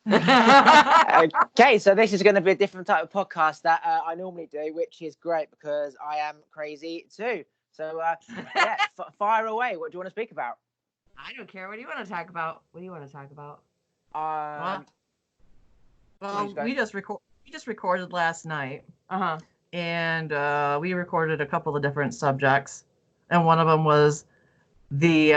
Okay, so this is going to be a different type of podcast that I normally do, which is great because I am crazy too. So yeah, fire away. What do you want to speak about? I don't care. What do you want to talk about? What do you want to talk about? Um, Well, we just recorded last night, Uh-huh. and we recorded a couple of different subjects, and one of them was the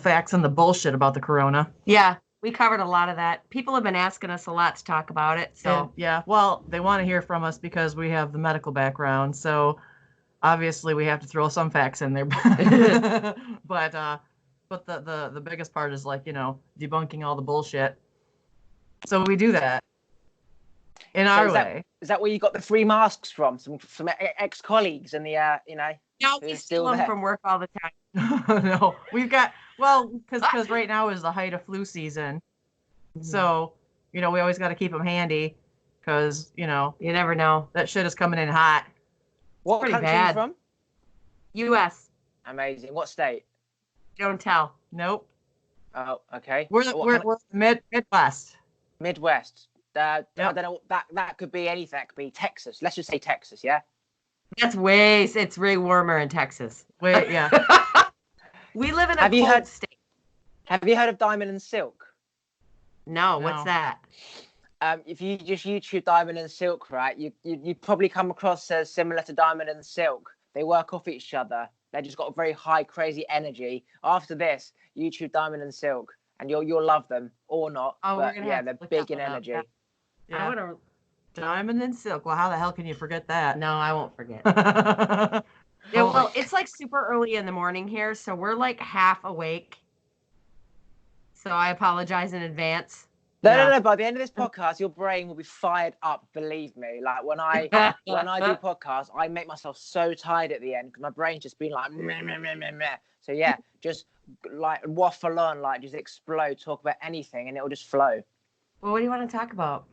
facts and the bullshit about the corona. Yeah, we covered a lot of that. People have been asking us a lot to talk about it. So And, yeah, well, they want to hear from us because we have the medical background, so obviously we have to throw some facts in there. but the biggest part is like, debunking all the bullshit. So we do that in our way. Is that where you got the free masks from? Some ex-colleagues and the now we steal them from work all the time. No, we've got because right now is the height of flu season, so we always got to keep them handy because you never know. That shit is coming in hot. What country are you from? U.S. Amazing. What state? Don't tell. Nope. Oh, okay. We're Midwest. Midwest. Yep. I don't know. That could be anything. That could be Texas. Let's just say Texas. Yeah. That's it's way warmer in Texas. Yeah. We live in a cold state. Have you heard of Diamond and Silk? No. What's that? If you just YouTube Diamond and Silk, right, you probably come across as similar to Diamond and Silk. They work off each other. They just got a very high, crazy energy. After this, YouTube Diamond and Silk, and you'll love them or not. Oh, but we're gonna yeah, they're big in energy. Yeah. I wanna... Diamond and Silk. Well, how the hell can you forget that? No, I won't forget. Yeah, well, it's like super early in the morning here, so we're like half awake. So I apologize in advance. No. By the end of this podcast, your brain will be fired up. Believe me. Like when I do podcasts, I make myself so tired at the end because my brain's just been like meh, meh, meh, meh, meh. So yeah, just like waffle on, like just explode, talk about anything, and it'll just flow. Well, what do you want to talk about?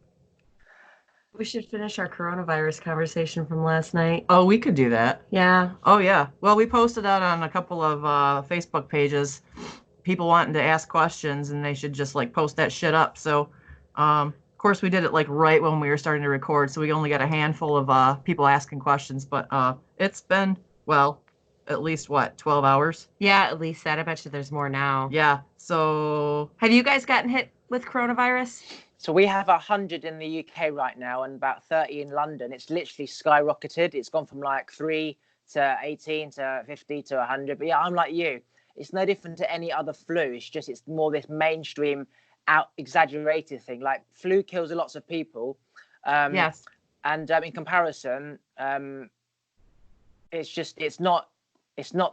We should finish our coronavirus conversation from last night. Oh, we could do that. Yeah. Oh, yeah. Well, we posted that on a couple of Facebook pages. People wanting to ask questions, and they should just like post that shit up. So, of course, we did it like right when we were starting to record, so we only got a handful of people asking questions. But it's been at least 12 hours? Yeah, at least that. I bet you there's more now. Yeah. So, have you guys gotten hit with coronavirus? So we have 100 in the UK right now and about 30 in London. It's literally skyrocketed. It's gone from like 3 to 18 to 50 to 100. But yeah, I'm like you. It's no different to any other flu. It's more this mainstream, exaggerated thing. Like flu kills lots of people. Yes. And in comparison, it's not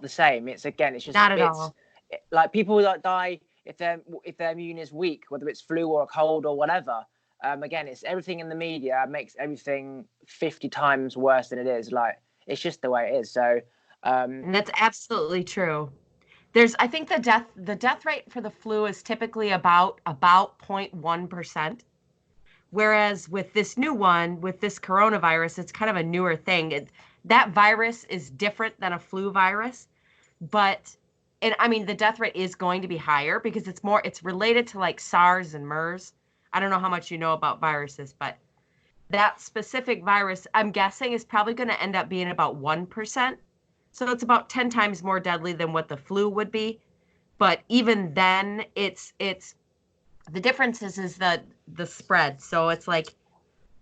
the same. It's just not at all. Like people that die if their immune is weak, whether it's flu or a cold or whatever. Again, it's everything in the media makes everything 50 times worse than it is. Like it's just the way it is. So and that's absolutely true. I think the death rate for the flu is typically about 0.1%. Whereas with this new one, with this coronavirus, it's kind of a newer thing. That virus is different than a flu virus, and I mean, the death rate is going to be higher because it's related to like SARS and MERS. I don't know how much you know about viruses, but that specific virus, I'm guessing, is probably going to end up being about 1%. So it's about 10 times more deadly than what the flu would be. But even then, it's the difference is the spread. So it's like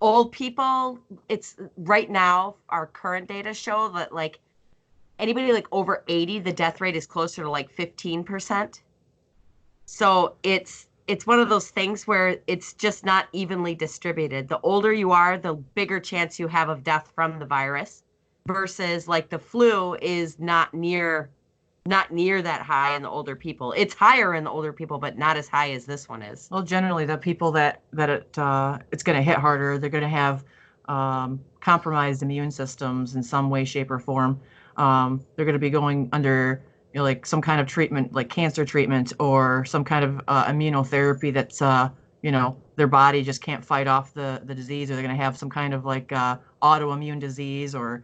old people, it's right now, our current data show that like anybody like over 80, the death rate is closer to like 15%. So it's one of those things where it's just not evenly distributed. The older you are, the bigger chance you have of death from the virus, versus like the flu is not near that high in the older people. It's higher in the older people, but not as high as this one is. Well, generally the people that it's going to hit harder, they're going to have compromised immune systems in some way, shape, or form. They're going to be going under like some kind of treatment, like cancer treatment, or some kind of immunotherapy that's their body just can't fight off the disease, or they're going to have some kind of like autoimmune disease, or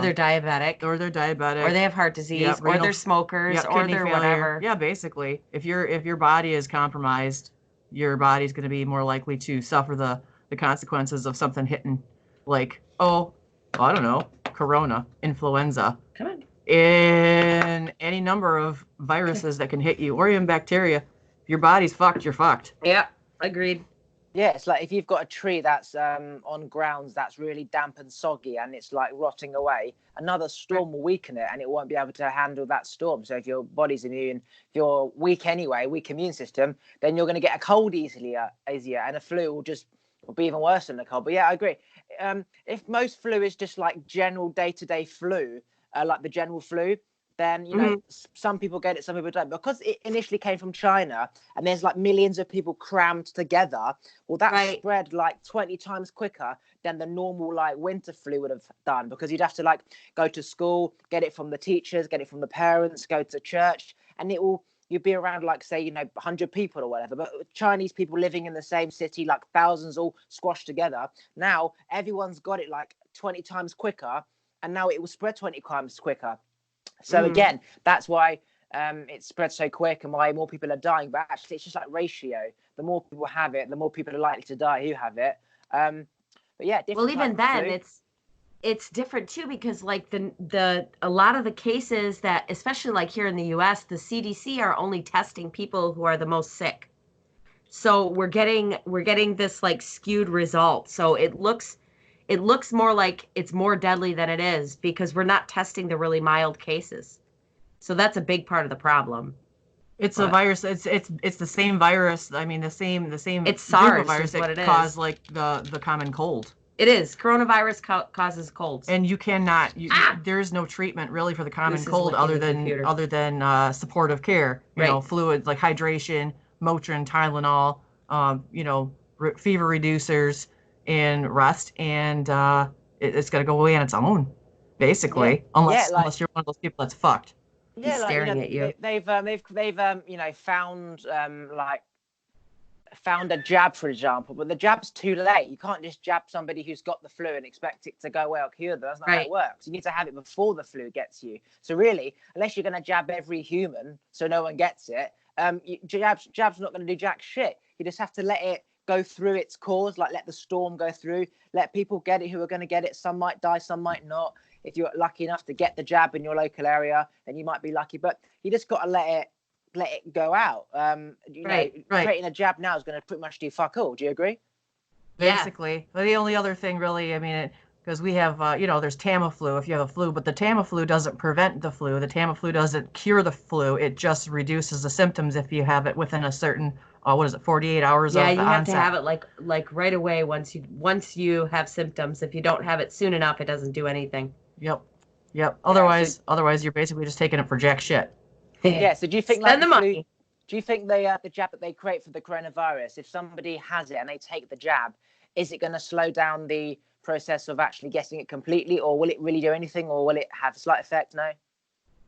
they're diabetic, or they have heart disease, or they're smokers, or they're failure. whatever. Yeah, basically, if your body is compromised, your body's going to be more likely to suffer the consequences of something hitting, like, oh, I don't know, corona, influenza. Come on. In any number of viruses that can hit you, or even bacteria. If your body's fucked, you're fucked. Yeah, agreed. Yeah, it's like if you've got a tree that's on grounds that's really damp and soggy and it's like rotting away, another storm will weaken it and it won't be able to handle that storm. So if your body's immune, if you're weak anyway, weak immune system, then you're going to get a cold easier, and a flu will be even worse than the cold. But yeah, I agree. If most flu is just like general day-to-day flu, like the general flu, then some people get it, some people don't. Because it initially came from China and there's like millions of people crammed together, well, that spread like 20 times quicker than the normal like winter flu would have done, because you'd have to like go to school, get it from the teachers, get it from the parents, go to church, and you'd be around like, say, 100 people or whatever. But Chinese people living in the same city, like thousands all squashed together. Now everyone's got it like 20 times quicker, and now it will spread 20 times quicker. So again, that's why it spreads so quick and why more people are dying. But actually, it's just like ratio. The more people have it, the more people are likely to die who have it. But yeah, well, even then, it's different too, because like a lot of the cases that, especially like here in the U.S., the CDC are only testing people who are the most sick. So we're getting this like skewed result. So it looks more like it's more deadly than it is, because we're not testing the really mild cases. So that's a big part of the problem. It's a virus. It's the same virus. I mean, the same. It's SARS virus is what it is. Caused like the common cold. It is. Coronavirus causes colds. And you cannot. There's no treatment really for the common cold other than supportive care. You know, fluids like hydration, Motrin, Tylenol. Fever reducers, and rest, and it's gonna go away on its own, basically, unless you're one of those people that's fucked. Yeah, staring at you. They've found a jab, for example, but the jab's too late. You can't just jab somebody who's got the flu and expect it to go away or cure them. That's not how it works. You need to have it before the flu gets you. So really, unless you're going to jab every human so no one gets it, jab's not going to do jack shit. You just have to let it go through its course, like let the storm go through, let people get it who are going to get it. Some might die, some might not. If you're lucky enough to get the jab in your local area, then you might be lucky, but you just got to let it go out. Creating a jab now is going to pretty much do fuck all. Do you agree? Basically. But the only other thing really, I mean, because we have, there's Tamiflu if you have a flu, but the Tamiflu doesn't prevent the flu. The Tamiflu doesn't cure the flu. It just reduces the symptoms if you have it within a certain 48 hours of the onset. Yeah, you have to have it like right away once you have symptoms. If you don't have it soon enough, it doesn't do anything. Yep. Otherwise you're basically just taking it for jack shit. Yeah. So do you think spend the money? Do you think the jab that they create for the coronavirus, if somebody has it and they take the jab, is it going to slow down the process of actually getting it completely, or will it really do anything, or will it have a slight effect? No.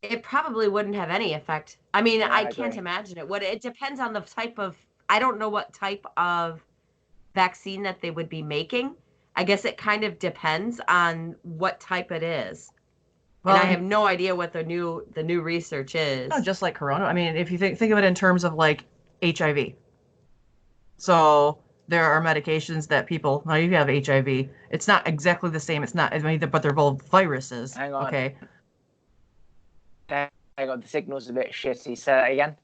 It probably wouldn't have any effect. I mean, I can't imagine it. It depends on the type of. I don't know what type of vaccine that they would be making. I guess it kind of depends on what type it is. Well, and I have no idea what the new research is. No, just like Corona. I mean, if you think of it in terms of like HIV. So there are medications that people, now you have HIV. It's not exactly the same. It's not, but they're both viruses. Hang on. Okay. Hang on, the signal's a bit shitty. Say that again.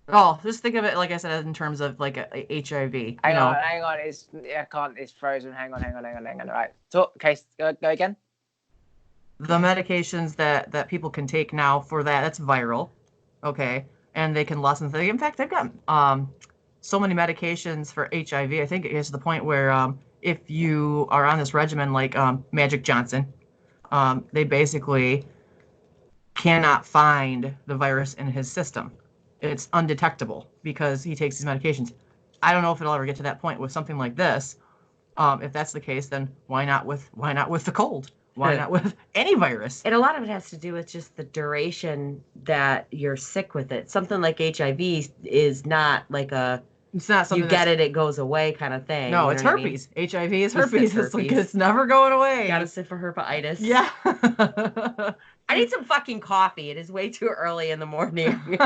Oh, just think of it, like I said, in terms of like a HIV. Hang on. It's frozen. Hang on. All right. So, okay, go again. The medications that people can take now for that's viral, okay, and they can lessen things. In fact, they've got so many medications for HIV. I think it gets to the point where if you are on this regimen like Magic Johnson, they basically cannot find the virus in his system. It's undetectable because he takes these medications. I don't know if it'll ever get to that point with something like this. If that's the case, then why not with the cold? Why not with any virus? And a lot of it has to do with just the duration that you're sick with it. Something like HIV is not like it's not something you get it goes away kind of thing. No, it's herpes. I mean? HIV is herpes. It's never going away. You gotta sit for herpeitis. Yeah. I need some fucking coffee. It is way too early in the morning.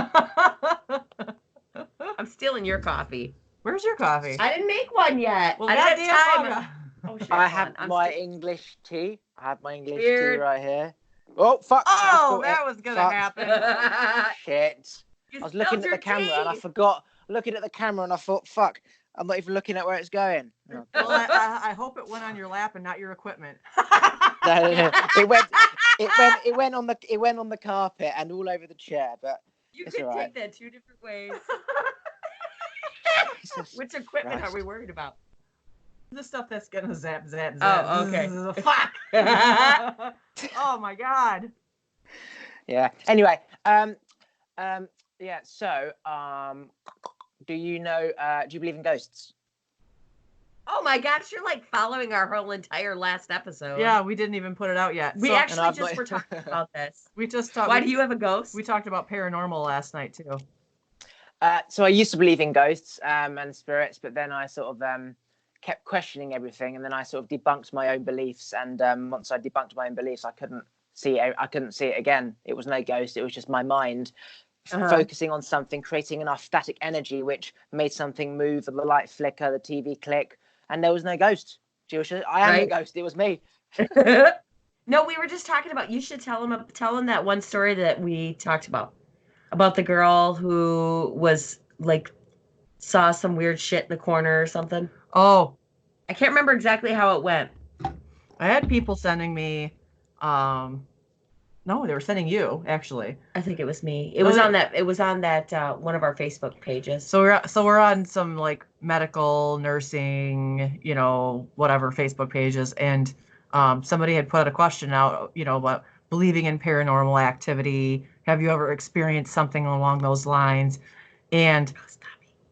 I'm stealing your coffee. Where's your coffee? I didn't make one yet. Well, I didn't have goddamn, time. Oh shit! I hold have on. I'm my still- English tea. I have my English tea Weird. right here. Oh fuck! I just Oh, spilled that it. was gonna Fuck. happen. Shit. You I was looking spilled at your the camera and I tea. forgot. Looking at the camera and I thought, fuck, I'm not even looking at where it's going. Oh, Well, God. I hope it went on your lap and not your equipment. No. It went on the carpet and all over the chair, but You it's can all right. take that 2 different ways. Jesus Which equipment Christ. are we worried about? The stuff that's gonna zap, zap, Oh, zap. okay. Fuck. Oh my god. Yeah. Anyway, yeah. So, do you believe in ghosts? Oh my gosh, you're like following our whole entire last episode. Yeah, we didn't even put it out yet. We So, actually I've just not- were talking about this. we just talked. Why do you have a ghost? We talked about paranormal last night too. So I used to believe in ghosts and spirits, but then I sort of kept questioning everything, and then I sort of debunked my own beliefs. And once I debunked my own beliefs, I couldn't see it again. It was no ghost. It was just my mind focusing on something, creating enough static energy, which made something move, the light flicker, the TV click, and there was no ghost. I am the ghost. It was me. No, we were just talking about. You should tell him that one story that we talked about the girl who was like saw some weird shit in the corner or something. Oh, I can't remember exactly how it went. I had people sending me. No, they were sending you actually. I think it was me. It was on that. It was on that one of our Facebook pages. So we're on some like medical, nursing, whatever Facebook pages, and somebody had put a question out, about believing in paranormal activity. Have you ever experienced something along those lines? And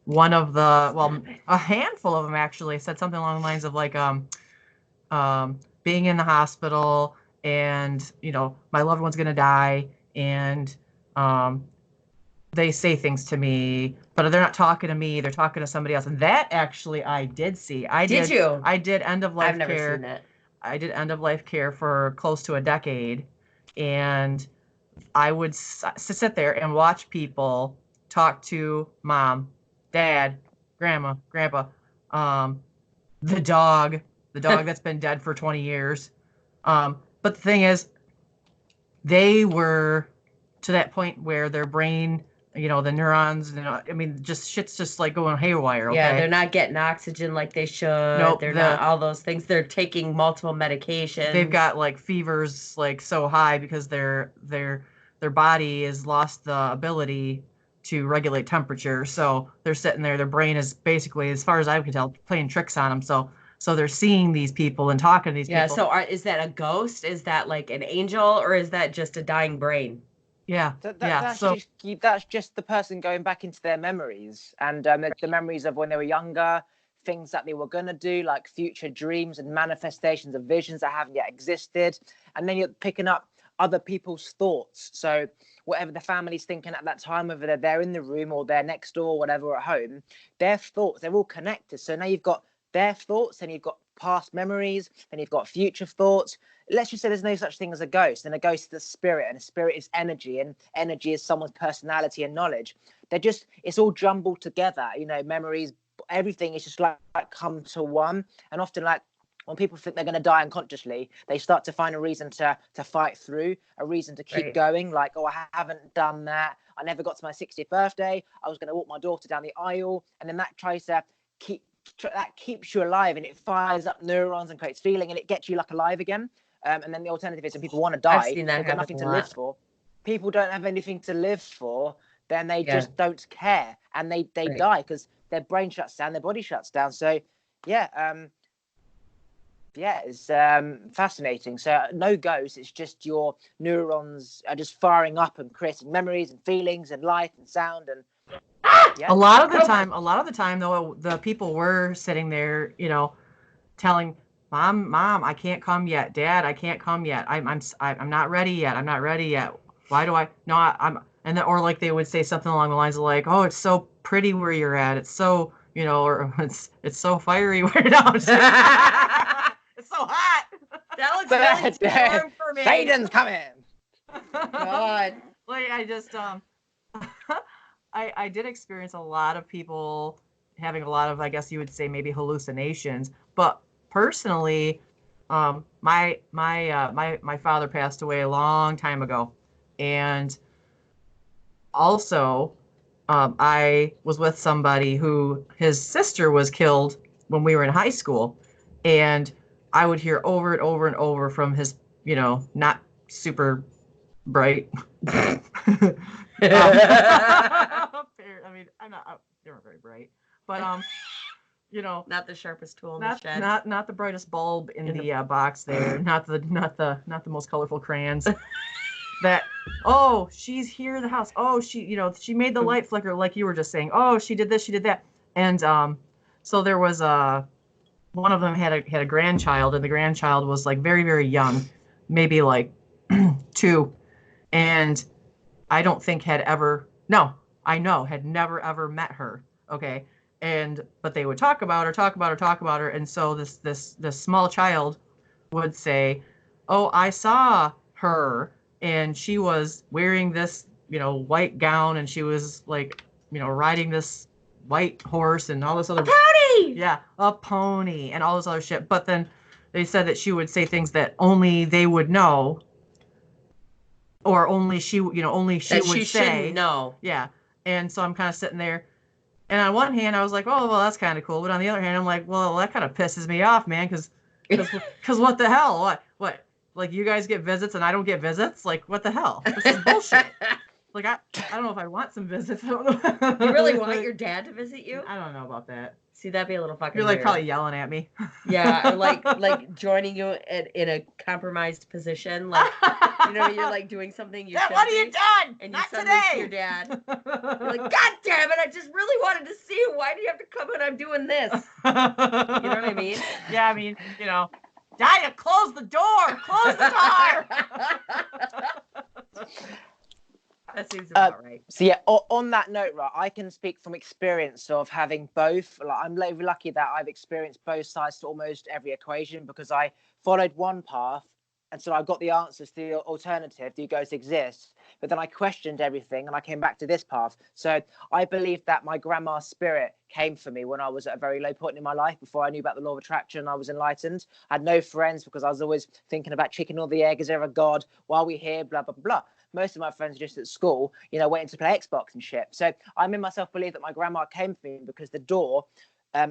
one of a handful of them actually said something along the lines of like being in the hospital and my loved one's gonna die, and they say things to me, but they're not talking to me, they're talking to somebody else. And that actually I did see. Did you? I did end of life I've never care. seen that. I did end of life care for close to a decade, and I would sit there and watch people talk to mom, dad, grandma, grandpa, the dog that's been dead for 20 years. But the thing is, they were to that point where their brain, the neurons, just shit's just like going haywire. Okay? Yeah, they're not getting oxygen like they should. Nope, they're not all those things. They're taking multiple medications. They've got like fevers like so high because their body has lost the ability to regulate temperature. So they're sitting there. Their brain is basically, as far as I can tell, playing tricks on them. So they're seeing these people and talking to these people. Yeah. So is that a ghost? Is that like an angel, or is that just a dying brain? Yeah. That's just the person going back into their memories and the memories of when they were younger, things that they were going to do, like future dreams and manifestations of visions that haven't yet existed. And then you're picking up other people's thoughts. So whatever the family's thinking at that time, whether they're in the room or they're next door or whatever, or at home, their thoughts, they're all connected. So now you've got their thoughts, and you've got past memories, and you've got future thoughts. Let's just say there's no such thing as a ghost, and a ghost is a spirit, and a spirit is energy, and energy is someone's personality and knowledge. It's all jumbled together, memories, everything is just like come to one. And often, like, when people think they're going to die unconsciously, they start to find a reason to fight through, a reason to keep going. Like, oh, I haven't done that. I never got to my 60th birthday. I was going to walk my daughter down the aisle. And then that tries to keeps you alive, and it fires up neurons and creates feeling, and it gets you like alive again. And then the alternative is when people want to die, they've got nothing to live for. People don't have anything to live for, then they just don't care, and they die because their brain shuts down, their body shuts down. So it's fascinating. So no ghosts, it's just your neurons are just firing up and creating memories and feelings and light and sound. And a lot of the time though, the people were sitting there, telling mom, I can't come yet. Dad, I can't come yet. I'm not ready yet. I'm not ready yet. Why do I? No, or like they would say something along the lines of like, oh, it's so pretty where you're at. It's so, or it's so fiery where you're at. It's so hot. That looks really too warm for me. Satan's coming. God. Like I just I did experience a lot of people having a lot of, I guess you would say, maybe hallucinations. But personally, my father passed away a long time ago, and also, I was with somebody who his sister was killed when we were in high school, and I would hear over and over and over from his, not super bright. I mean, they weren't very bright, but not the sharpest tool in not the shed. not the brightest bulb in the box there, not the most colorful crayons. That, oh, she's here in the house. Oh, she made the light flicker, like you were just saying. Oh, she did this, she did that. And so there was one of them had a grandchild, and the grandchild was like very, very young, maybe like 2, and I don't think had never ever met her. Okay. But they would talk about her. And so this small child would say, oh, I saw her, and she was wearing this, white gown, and she was like, riding this white horse and all this other Pony! Yeah, a pony and all this other shit. But then they said that she would say things that only they would know, or only she would say. Shouldn't know. Yeah. And so I'm kind of sitting there, and on one hand I was like, oh, well, that's kind of cool, but on the other hand I'm like, well, that kind of pisses me off, man, because what the hell? What? Like, you guys get visits and I don't get visits? Like, what the hell? This is bullshit. Like, I don't know if I want some visits. I don't know. You really want your dad to visit you? I don't know about that. See, that'd be a little fucking You're like weird. probably yelling at me. Yeah, or like joining you in a compromised position. Like, you're like doing something you shouldn't what have you done? And Not you suddenly today. see your dad. You're like, God damn it, I just really wanted to see you. Why do you have to come when I'm doing this? You know what I mean? Yeah, I mean, Dia, close the door! Close the door! That seems about right. So yeah, on that note, right, I can speak from experience of having both. Like, I'm lucky that I've experienced both sides to almost every equation, because I followed one path, and so I got the answers to the alternative. Do ghosts exist? But then I questioned everything, and I came back to this path. So I believe that my grandma's spirit came for me when I was at a very low point in my life, before I knew about the law of attraction. I was enlightened. I had no friends because I was always thinking about chicken or the egg. Is there a God? Why are we here? Blah, blah, blah. Most of my friends are just at school, waiting to play Xbox and shit. So I made myself believe that my grandma came for me because the door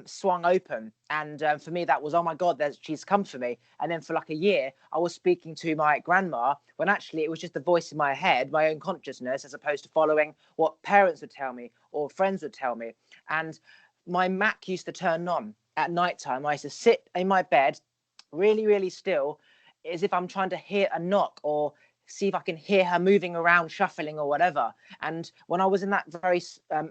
swung open. And for me, that was, oh my God, she's come for me. And then for like a year, I was speaking to my grandma, when actually it was just the voice in my head, my own consciousness, as opposed to following what parents would tell me or friends would tell me. And my Mac used to turn on at nighttime. I used to sit in my bed really, really still, as if I'm trying to hear a knock or see if I can hear her moving around, shuffling or whatever. And when I was in that very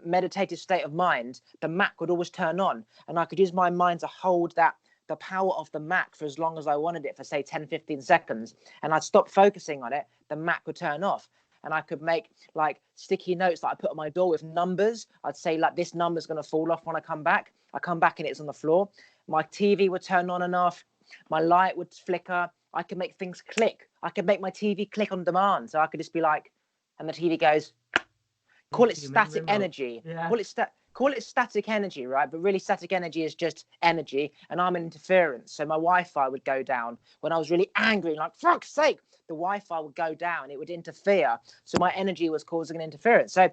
meditative state of mind, the Mac would always turn on, and I could use my mind to hold the power of the Mac for as long as I wanted it, for say 10, 15 seconds. And I'd stop focusing on it, the Mac would turn off. And I could make like sticky notes that I put on my door with numbers. I'd say like, this number's going to fall off when I come back. I come back and it's on the floor. My TV would turn on and off. My light would flicker. I could make things click. I could make my TV click on demand. So I could just be like, and the TV goes, call it static energy. Yeah. Call it static energy, right? But really, static energy is just energy, and I'm an interference. So my Wi-Fi would go down when I was really angry, like, fuck's sake, the Wi-Fi would go down. It would interfere. So my energy was causing an interference. So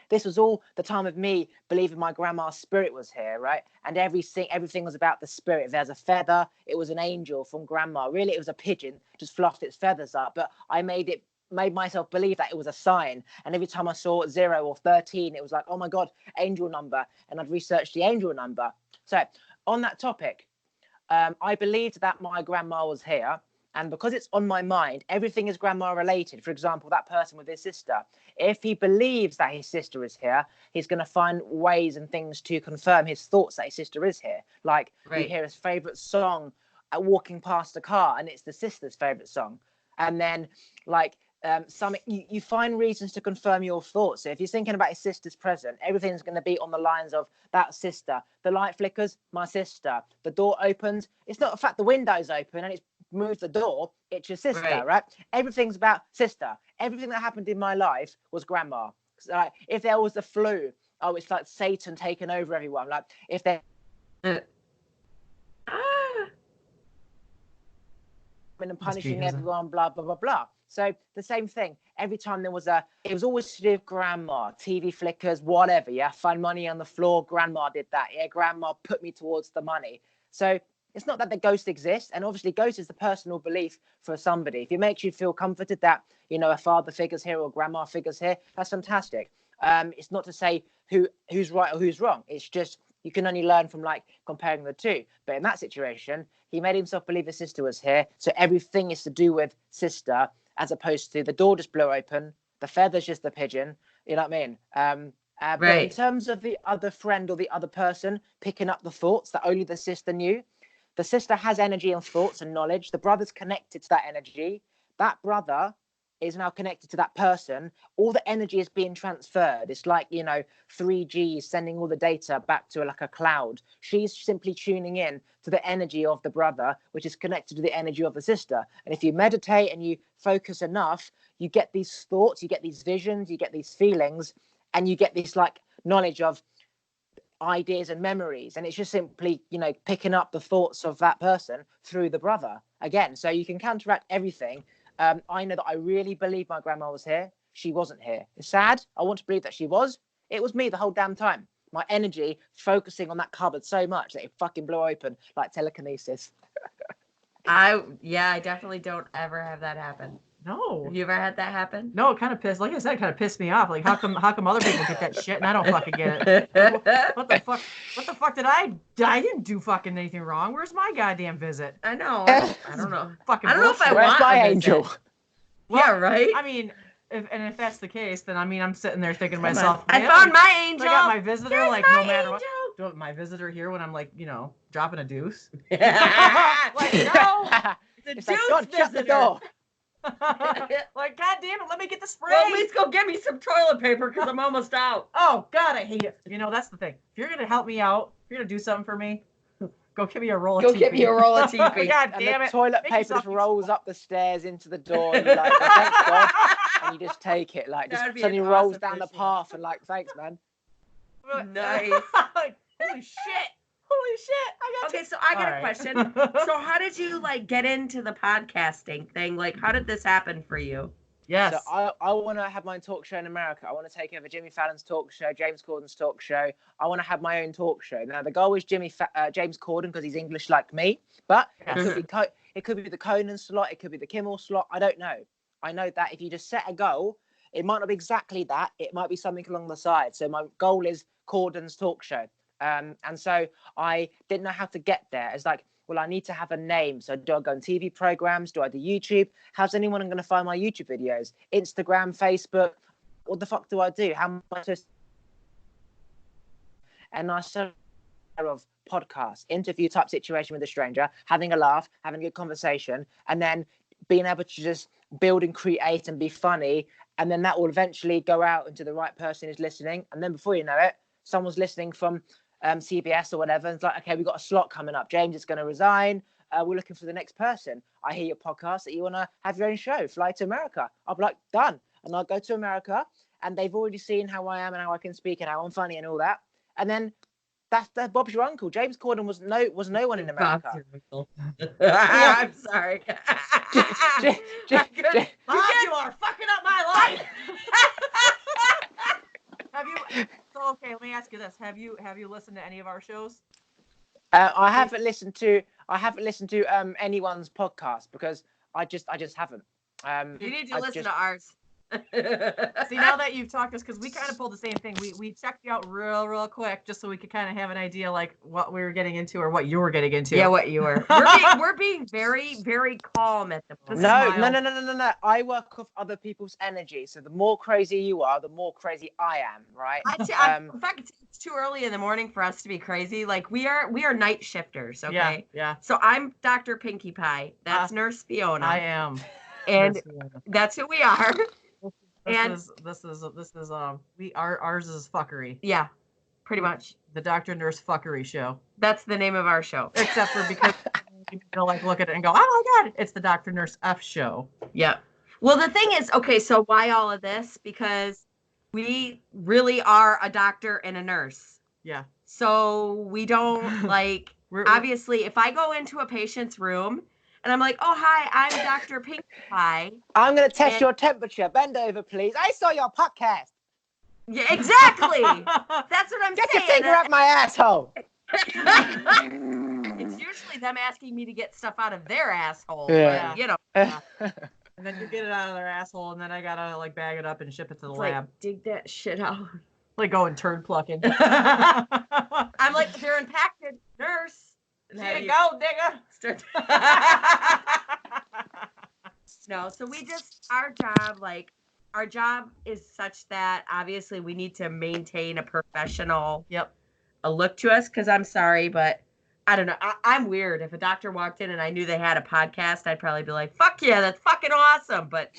this was all the time of me believing my grandma's spirit was here, right? And everything was about the spirit. If there's a feather, it was an angel from grandma. Really, it was a pigeon, just fluffed its feathers up. But I made myself believe that it was a sign. And every time I saw 0 or 13, it was like, oh my God, angel number. And I'd researched the angel number. So on that topic, I believed that my grandma was here. And because it's on my mind, everything is grandma related. For example, that person with his sister, if he believes that his sister is here, he's going to find ways and things to confirm his thoughts that his sister is here. Like, you hear his favorite song walking past a car, and it's the sister's favorite song. And then like you find reasons to confirm your thoughts. So if you're thinking about his sister's present, everything's going to be on the lines of that sister. The light flickers, my sister. The door opens. It's not the fact the window's open and it's moved the door, it's your sister, right? Everything's about sister. Everything that happened in my life was grandma. Like, if there was the flu, oh, it's like Satan taking over everyone. Like, if they're and punishing everyone, blah, blah, blah, blah. So the same thing. Every time it was always to do with grandma, TV flickers, whatever. Yeah, find money on the floor. Grandma did that. Yeah, grandma put me towards the money. So it's not that the ghost exists. And obviously, ghost is the personal belief for somebody. If it makes you feel comforted that, you know, a father figure's here or grandma figure's here, that's fantastic. It's not to say who's right or who's wrong. It's just you can only learn from like comparing the two. But in that situation, he made himself believe his sister was here. So everything is to do with sister, as opposed to the door just blew open, the feather's just the pigeon. You know what I mean? Right. But in terms of the other friend or the other person picking up the thoughts that only the sister knew, the sister has energy and thoughts and knowledge. The brother's connected to that energy. That brother is now connected to that person. All the energy is being transferred. It's like, you know, 3G sending all the data back to like a cloud. She's simply tuning in to the energy of the brother, which is connected to the energy of the sister. And if you meditate and you focus enough, you get these thoughts, you get these visions, you get these feelings, and you get this like knowledge of ideas and memories. And it's just simply, you know, picking up the thoughts of that person through the brother again. So you can counteract everything. I know that I really believe my grandma was here. She wasn't here. It's sad. I want to believe that she was. It was me the whole damn time. My energy focusing on that cupboard so much that it fucking blew open like telekinesis. I definitely don't ever have that happen. No. Have you ever had that happen? No, it kind of pissed. Like I said, it kind of pissed me off. Like, how come other people get that shit and I don't fucking get it? What the fuck? What the fuck did I didn't do fucking anything wrong. Where's my goddamn visit? I know. I don't know. Fucking I don't know if I Where's want my a visit. angel? Well, yeah, right. I mean, if that's the case, then I mean, I'm sitting there thinking to myself, I found my angel. I got my visitor. There's like my no matter angel. what, do my visitor here when I'm like, you know, dropping a deuce. like no, It's like, God, shut the door. Like, God damn it, let me get the spray. Well, at least go get me some toilet paper because I'm almost out. Oh, God, I hate it. You know, that's the thing. If you're going to help me out, if you're going to do something for me, go give me a roll of TP. Go get me a roll of TP. God And damn the it. toilet Make paper yourself just rolls up the stairs into the door. And you're like, oh, thanks, God. And you just take it. Like, just That'd be suddenly an rolls awesome down the visual. path and like, thanks, man. Nice. Like, holy shit. Holy shit. I got Okay, so I got All a right. question. So how did you like get into the podcasting thing? Like, how did this happen for you? Yes. So I want to have my own talk show in America. I want to take over Jimmy Fallon's talk show, James Corden's talk show. I want to have my own talk show. Now the goal is James Corden because he's English like me, but it could be the Conan slot, it could be the Kimmel slot. I don't know. I know that if you just set a goal, it might not be exactly that. It might be something along the side. So my goal is Corden's talk show. And so I didn't know how to get there. It's like, well, I need to have a name. So do I go on TV programs? Do I do YouTube? How's anyone going to find my YouTube videos? Instagram, Facebook? What the fuck do I do? How am I supposed to... And I started of podcast, interview type situation with a stranger, having a laugh, having a good conversation, and then being able to just build and create and be funny. And then that will eventually go out into the right person who's listening. And then before you know it, someone's listening from CBS or whatever. And it's like, okay, we've got a slot coming up. James is going to resign. We're looking for the next person. I hear your podcast that you want to have your own show, fly to America. I'll be like, done. And I'll go to America and they've already seen how I am and how I can speak and how I'm funny and all that. And then that's Bob's your uncle. James Corden was no one in America. Bob's your uncle. I'm sorry. Bob, you are fucking up my life. Have you? So okay, let me ask you this: Have you listened to any of our shows? I haven't listened to anyone's podcast because I just haven't. You need to listen to ours. See, now that you've talked to us, because we kind of pulled the same thing. We checked you out real quick just so we could kind of have an idea like what we were getting into or what you were getting into. Yeah, what you were. We're being very, very calm at the moment. No. I work off other people's energy. So the more crazy you are, the more crazy I am, right? In fact, it's too early in the morning for us to be crazy. Like we are night shifters, okay? Yeah. So I'm Dr. Pinkie Pie. That's Nurse Fiona. I am. And that's who we are. Ours is fuckery. Yeah, pretty much. The Doctor Nurse Fuckery Show. That's the name of our show. Except for because people like look at it and go, oh my God, it's the Doctor Nurse F Show. Yeah. Well, the thing is, okay, so why all of this? Because We really are a doctor and a nurse. Yeah. So we don't like, obviously, if I go into a patient's room and I'm like, oh, hi, I'm Dr. Pink Pie. I'm going to test your temperature. Bend over, please. I saw your podcast. Yeah, exactly. That's what I'm Get saying. Your finger up my asshole. It's usually them asking me to get stuff out of their asshole. Yeah. But, you know. Yeah. And then you get it out of their asshole, and then I gotta like bag it up and ship it to the lab. Like, dig that shit out. Like going turd plucking. I'm like, they're impacted, nurse. There you go, digger. No, so we just, our job is such that obviously we need to maintain a professional a look to us, because I'm sorry, but I don't know. I'm weird. If a doctor walked in and I knew they had a podcast, I'd probably be like, fuck yeah, that's fucking awesome. But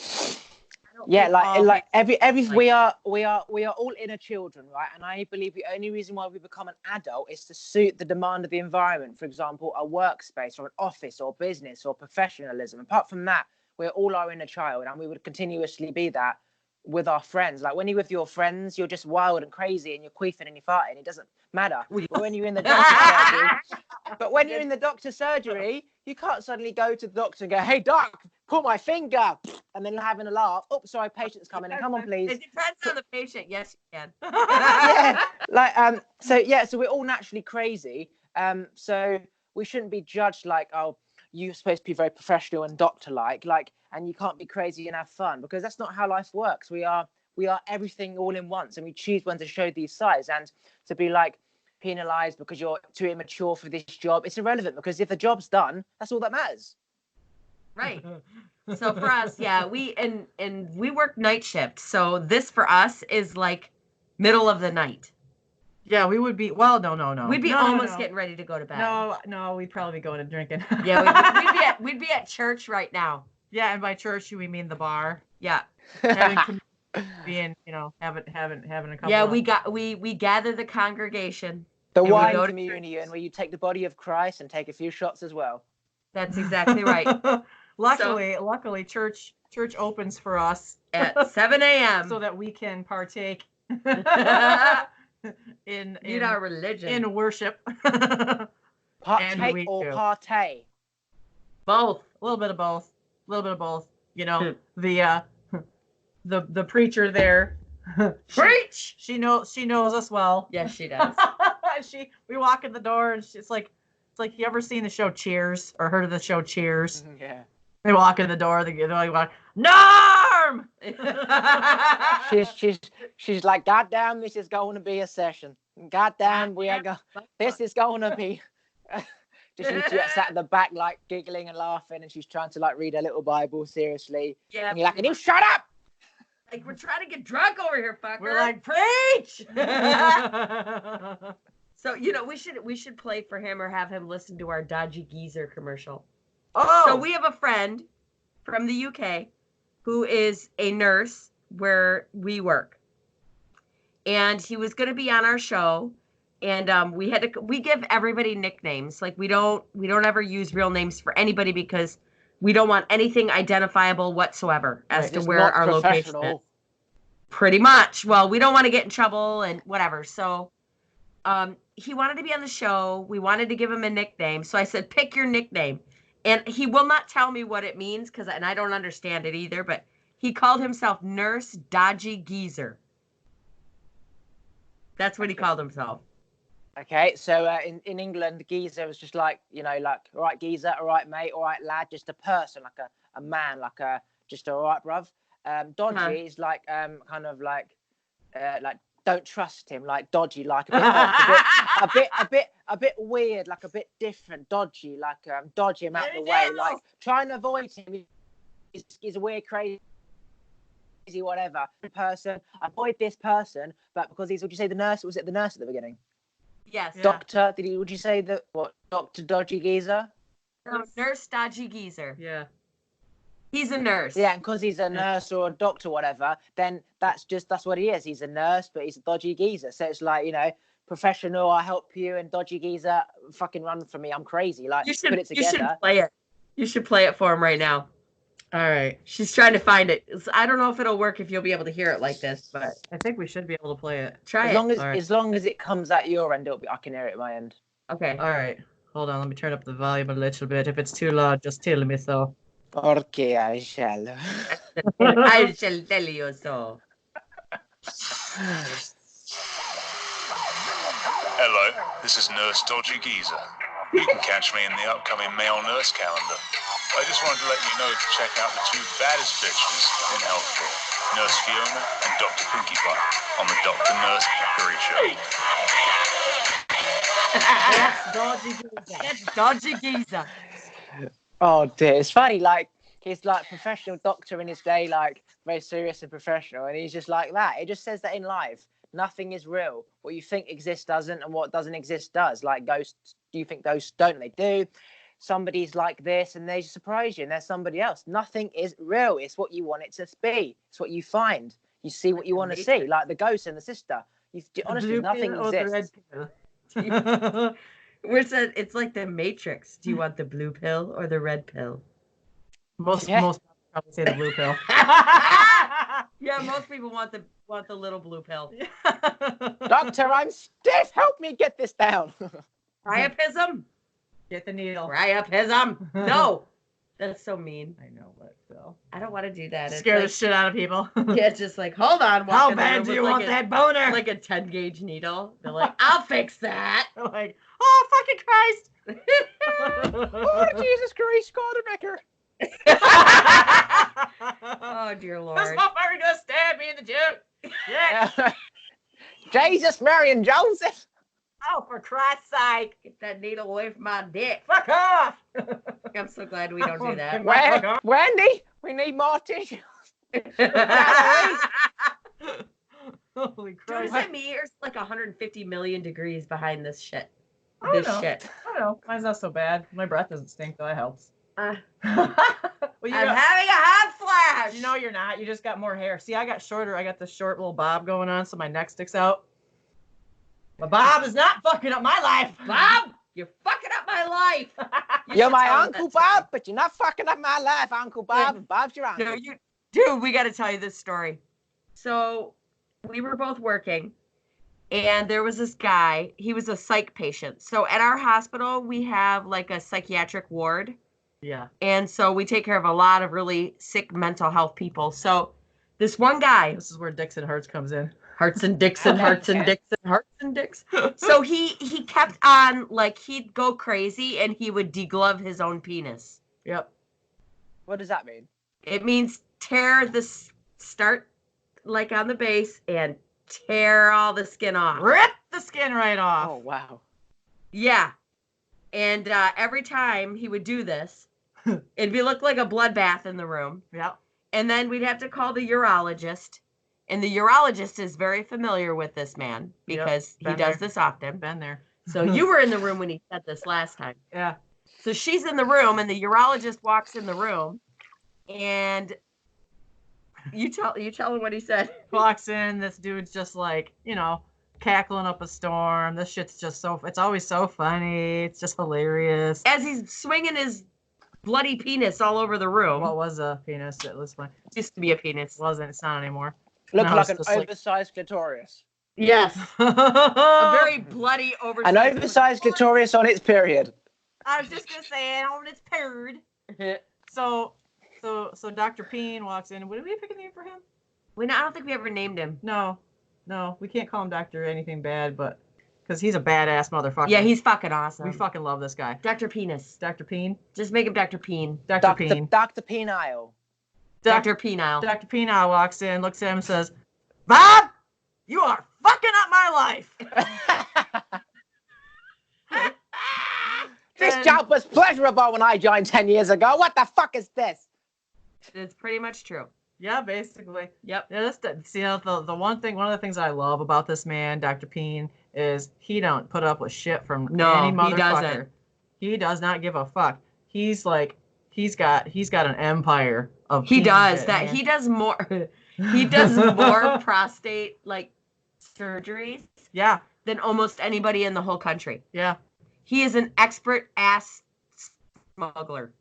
yeah, like we are all inner children, right? And I believe the only reason why we become an adult is to suit the demand of the environment. For example, a workspace or an office or business or professionalism. Apart from that, we're all our inner child, and we would continuously be that with our friends. Like when you're with your friends, you're just wild and crazy and you're queefing and you're farting. It doesn't matter. But when you're in the doctor's surgery, you can't suddenly go to the doctor and go, hey doc, pull my finger, and then having a laugh. Oh, sorry, patient's coming in. Come on, please. It depends on the patient. Yes, you can. Yeah. Like so we're all naturally crazy. So we shouldn't be judged like, oh, you're supposed to be very professional and doctor-like, and you can't be crazy and have fun, because that's not how life works. We are everything all in once, and we choose when to show these sides. And to be like penalized because you're too immature for this job, it's irrelevant, because if the job's done, that's all that matters. Right. So for us, yeah, we work night shift. So this for us is like middle of the night. Yeah, we would be. Well, no. We'd be almost getting ready to go to bed. No, we'd probably be going and drinking. Yeah, we'd be at church right now. Yeah, and by church we mean the bar. Yeah. Having having a couple. Yeah, we gather the congregation. The wine communion, where you take the body of Christ and take a few shots as well. That's exactly right. Luckily, church opens for us at 7 a.m. so that we can partake in our religion, in worship. Partake or partay? Both. A little bit of both. You know, the preacher there. Preach. She knows us well. Yes, she does. We walk in the door and it's like you ever seen the show Cheers or heard of the show Cheers? Yeah. They walk in the door. They're like, Norm. she's like, goddamn, this is going to be a session. Goddamn, this is going to be. Just literally sat in the back, like giggling and laughing, and she's trying to like read her little Bible seriously. Yeah. And you're like, can you shut up? Like, we're trying to get drunk over here, fucker. We're like, preach. So, we should play for him or have him listen to our Dodgy Geezer commercial. Oh. So we have a friend from the UK who is a nurse where we work. And he was going to be on our show. And we give everybody nicknames. Like we don't ever use real names for anybody, because we don't want anything identifiable whatsoever as to where our location is. Pretty much. Well, we don't want to get in trouble and whatever. So he wanted to be on the show. We wanted to give him a nickname. So I said, pick your nickname. And he will not tell me what it means, and I don't understand it either, but he called himself Nurse Dodgy Geezer. That's what he called himself. Okay, so in England, geezer was just like, like, all right, geezer, all right, mate, all right, lad, just a person, like a man, like just all right, bruv. Dodgy is like kind of like don't trust him, like dodgy, like a bit weird, like a bit different, dodgy, like dodgy him out the way, like trying to avoid him. He's a weird, crazy, whatever person. Avoid this person, but because would you say the nurse? Was it the nurse at the beginning? Yes. Doctor, would you say that Dr. Dodgy Geezer? Nurse Dodgy Geezer. Yeah. He's a nurse. Yeah, and because he's a nurse or a doctor or whatever, then that's what he is. He's a nurse, but he's a dodgy geezer. So it's like, professional, I help you, and dodgy geezer, fucking run from me. I'm crazy. Like, put it together. You should play it. You should play it for him right now. All right. She's trying to find it. I don't know if it'll work if you'll be able to hear it like this, but I think we should be able to play it. try As it. long as All right. as long as it comes at your end, I can hear it at my end. Okay. All right. Hold on. Let me turn up the volume a little bit. If it's too loud, just tell me so. Okay, I shall. I shall tell you so. Hello, this is Nurse Dodgy Geezer. You can catch me in the upcoming male nurse calendar. I just wanted to let you know to check out the two baddest bitches in healthcare, Nurse Fiona and Dr. Pinkie Pie, on the Dr. Nurse Pickery Show. That's Dodgy Geezer. That's Dodgy Geezer. Oh dear, it's funny. Like he's like professional doctor in his day, like very serious and professional, and he's just like that. It just says that in life, nothing is real. What you think exists doesn't, and what doesn't exist does. Like ghosts, do you think ghosts don't? They do. Somebody's like this, and they surprise you, and there's somebody else. Nothing is real. It's what you want it to be. It's what you find. You see what you want to see, like the ghost and the sister. Honestly, nothing exists. It's like the Matrix. Do you want the blue pill or the red pill? Most probably say the blue pill. Yeah, most people want the little blue pill. Doctor, I'm stiff. Help me get this down. Priapism? Get the needle. Priapism? No. That's so mean. I know, but Phil. I don't want to do that. Scare the shit out of people. Yeah, it's just like, hold on. How bad do you want that boner? Like a 10-gauge needle. They're like, I'll fix that. They're like, oh, fucking Christ. Oh, Jesus Christ, Scottamaker. Oh, dear Lord. This motherfucker gonna stab me in the junk. Yeah. Jesus, Mary, and Joseph. Oh, for Christ's sake. Get that needle away from my dick. Fuck off. I'm so glad we don't do that. Wendy, we need more tissue. Holy Dude, Christ. is it me or is it like 150 million degrees behind this shit? I don't This know. shit. I don't know. Mine's not so bad. My breath doesn't stink, though. That helps. Well, Well, I'm having a hot flash. No, you're not. You just got more hair. See, I got shorter. I got the short little bob going on, so my neck sticks out. My bob is not fucking up my life. Bob, you're fucking up my life. You're my Uncle Bob, but you're not fucking up my life, Uncle Bob. And Bob's your uncle. No, dude, we got to tell you this story. So we were both working, and there was this guy. He was a psych patient. So at our hospital, we have like a psychiatric ward. Yeah. And so we take care of a lot of really sick mental health people. So this one guy, This is where Dixon Hearts comes in. Hearts and Dixon, Hearts and Dixon, Hearts and Dixon. So he kept on, like, he'd go crazy and he would deglove his own penis. Yep. What does that mean? It means start like on the base and tear all the skin off. Rip the skin right off. Oh, wow. Yeah. And every time he would do this, it'd look like a bloodbath in the room. Yep. And then we'd have to call the urologist. And the urologist is very familiar with this man because he does this often. Been there. So you were in the room when he said this last time. Yeah. So she's in the room and the urologist walks in the room and you tell him what he said. Walks in, this dude's just like, cackling up a storm. This shit's just it's always so funny. It's just hilarious. As he's swinging his bloody penis all over the room. What was a penis? It was funny. Used to be a penis. It wasn't. It's not anymore. Looked No, like it's an just oversized clitoris. Yes. A very bloody, oversized. An oversized clitoris on its period. I was just gonna say it on its period. So Dr. Peen walks in. Would we pick a name for him? I don't think we ever named him. No, we can't call him Doctor anything bad, but because he's a badass motherfucker. Yeah, he's fucking awesome. We fucking love this guy. Dr. Penis. Dr. Peen. Just make him Dr. Peen. Dr. Peen. Dr. Penile. Dr. Penile. Dr. Penile walks in, looks at him, and says, "Bob, you are fucking up my life." This job was pleasurable when I joined 10 years ago. What the fuck is this? It's pretty much true. Yeah, basically. Yep. Yeah, the one of the things I love about this man, Dr. Peen, is he don't put up with shit from any motherfucker. He doesn't. He does not give a fuck. He's got an empire of. He does shit, that. man. He does more. He does more prostate surgeries. Yeah. Than almost anybody in the whole country. Yeah. He is an expert ass smuggler.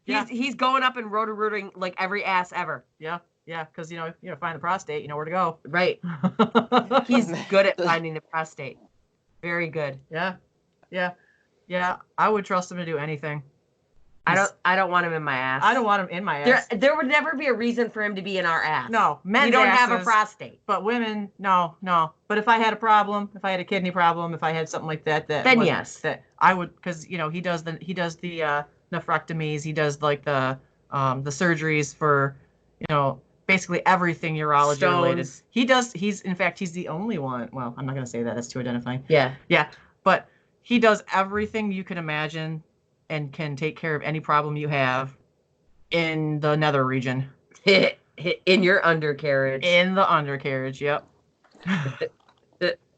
He's going up and roto-rooting like every ass ever. Yeah, because find the prostate, you know where to go. Right. He's good at finding the prostate. Very good. Yeah. I would trust him to do anything. I don't want him in my ass. I don't want him in my ass. There would never be a reason for him to be in our ass. No, men don't asses, have a prostate. But women, no. But if I had a problem, if I had a kidney problem, if I had something like that, then yes, that I would, because he does the nephrectomies, he does like the surgeries for basically everything urology related. He's the only one. Well, I'm not gonna say that. That's too identifying. Yeah. But he does everything you can imagine and can take care of any problem you have in the nether region. In your undercarriage. In the undercarriage, yep.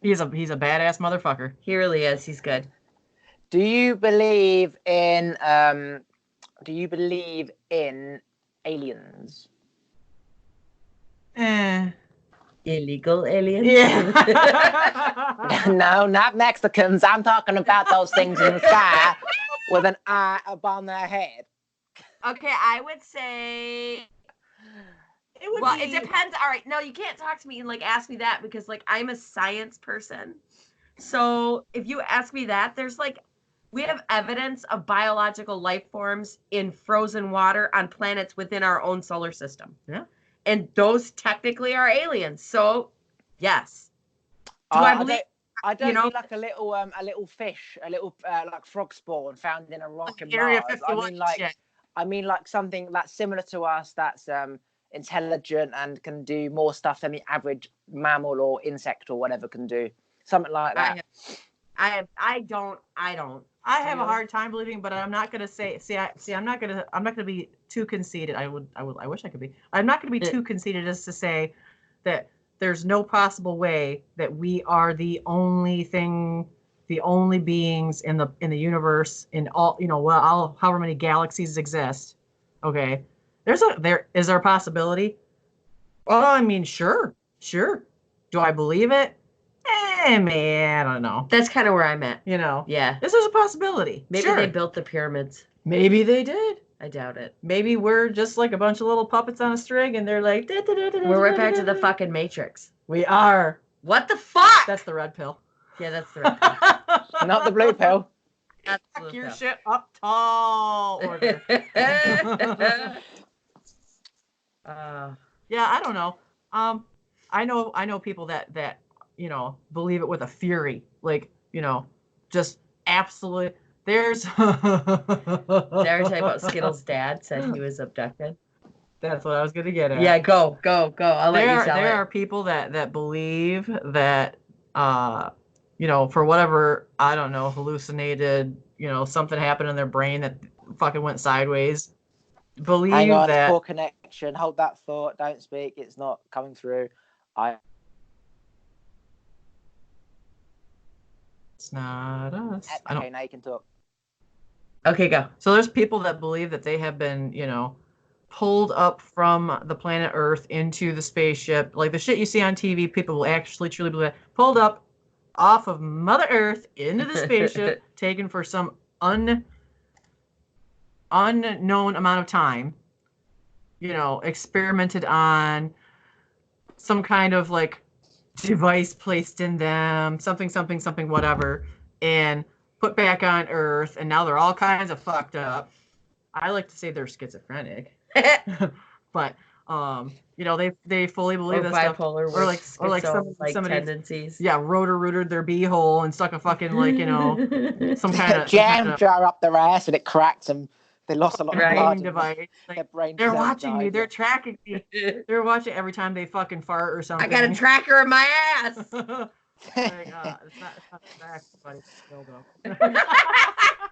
He's a badass motherfucker. He really is. He's good. Do you believe in aliens? Illegal aliens? Yeah. No, not Mexicans. I'm talking about those things in the sky with an eye above their head. Okay, I would say it depends. All right, no, you can't talk to me and ask me that because I'm a science person. So if you ask me that, there's we have evidence of biological life forms in frozen water on planets within our own solar system. Yeah. And those technically are aliens. So, yes. Do I believe? I don't mean like a little fish, a little frog spawn found in a rock in Area Mars. 51 I mean something that's similar to us, that's intelligent and can do more stuff than the average mammal or insect or whatever can do. Something like that. I don't. I have a hard time believing, but I'm not gonna say. I'm not gonna be too conceited. I wish I could be. I'm not gonna be too conceited as to say that there's no possible way that we are the only beings in the universe, in all however many galaxies exist. Okay, is there a possibility? Well, I mean, sure. Do I believe it? Man, I don't know. That's kind of where I'm at. Yeah. This is a possibility. Maybe they built the pyramids. Maybe they did. I doubt it. Maybe we're just like a bunch of little puppets on a string, and they're like. We're right back to the fucking Matrix. We are. What the fuck? That's the red pill. Yeah, that's the red pill. Not the blue pill. Fuck your shit up tall. Order. Yeah, I don't know. I know people that believe it with a fury, just absolutely. There's. Did I ever tell you about Skittles' dad said he was abducted? That's what I was gonna get at. Yeah, go. I'll let you tell it. There are people that believe that, for whatever, I don't know, hallucinated, something happened in their brain that fucking went sideways. Believe Hang on, that. Poor connection. Hold that thought. Don't speak. It's not coming through. It's not us. Okay, now you can talk. Okay, go. So there's people that believe that they have been, pulled up from the planet Earth into the spaceship. Like the shit you see on TV, people will actually truly believe that. Pulled up off of Mother Earth into the spaceship, taken for some unknown amount of time, experimented on some kind of device placed in them, something, whatever, and put back on Earth, and now they're all kinds of fucked up. I like to say they're schizophrenic, but they fully believe that stuff. Or like some tendencies. Yeah, rotor-rooted their beehole and stuck a fucking some kind of jam jar up their ass and it cracked them. They lost a lot of blood. Device. Their brain They're watching me. They're tracking me. They're watching every time they fucking fart or something. I got a tracker in my ass. It's not back, buddy.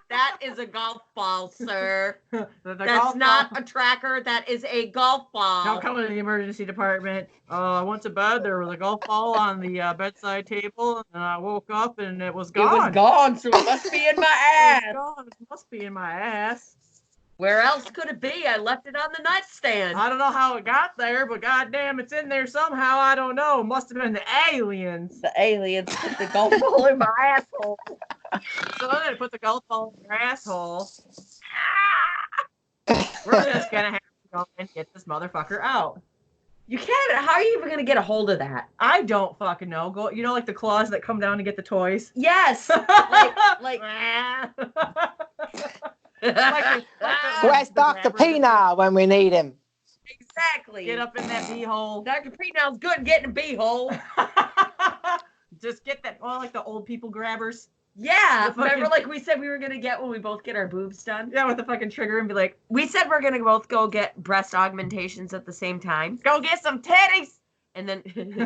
That is a golf ball, sir. That's not a tracker. That is a golf ball. Don't come to the emergency department. I went to bed. There was a golf ball on the bedside table, and I woke up and it was gone. It was gone, so it must be in my ass. It must be in my ass. Where else could it be? I left it on the nightstand. I don't know how it got there, but goddamn, it's in there somehow. I don't know. Must have been the aliens. The aliens put the golf ball in my asshole. So they put the golf ball in your asshole. We're just gonna have to go and get this motherfucker out. You can't. How are you even gonna get a hold of that? I don't fucking know. Go, you know, like the claws that come down to get the toys. Yes. like Where's Dr. P now when we need him? exactly. Get up in that beehole. Dr. Prenow's good at getting a beehole. Just get that. Oh, like the old people grabbers. Yeah. The fucking- Remember, like we said we were gonna get when we both get our boobs done. Yeah, with the fucking trigger and be like, We said we're gonna both go get breast augmentations at the same time. go get some titties. And then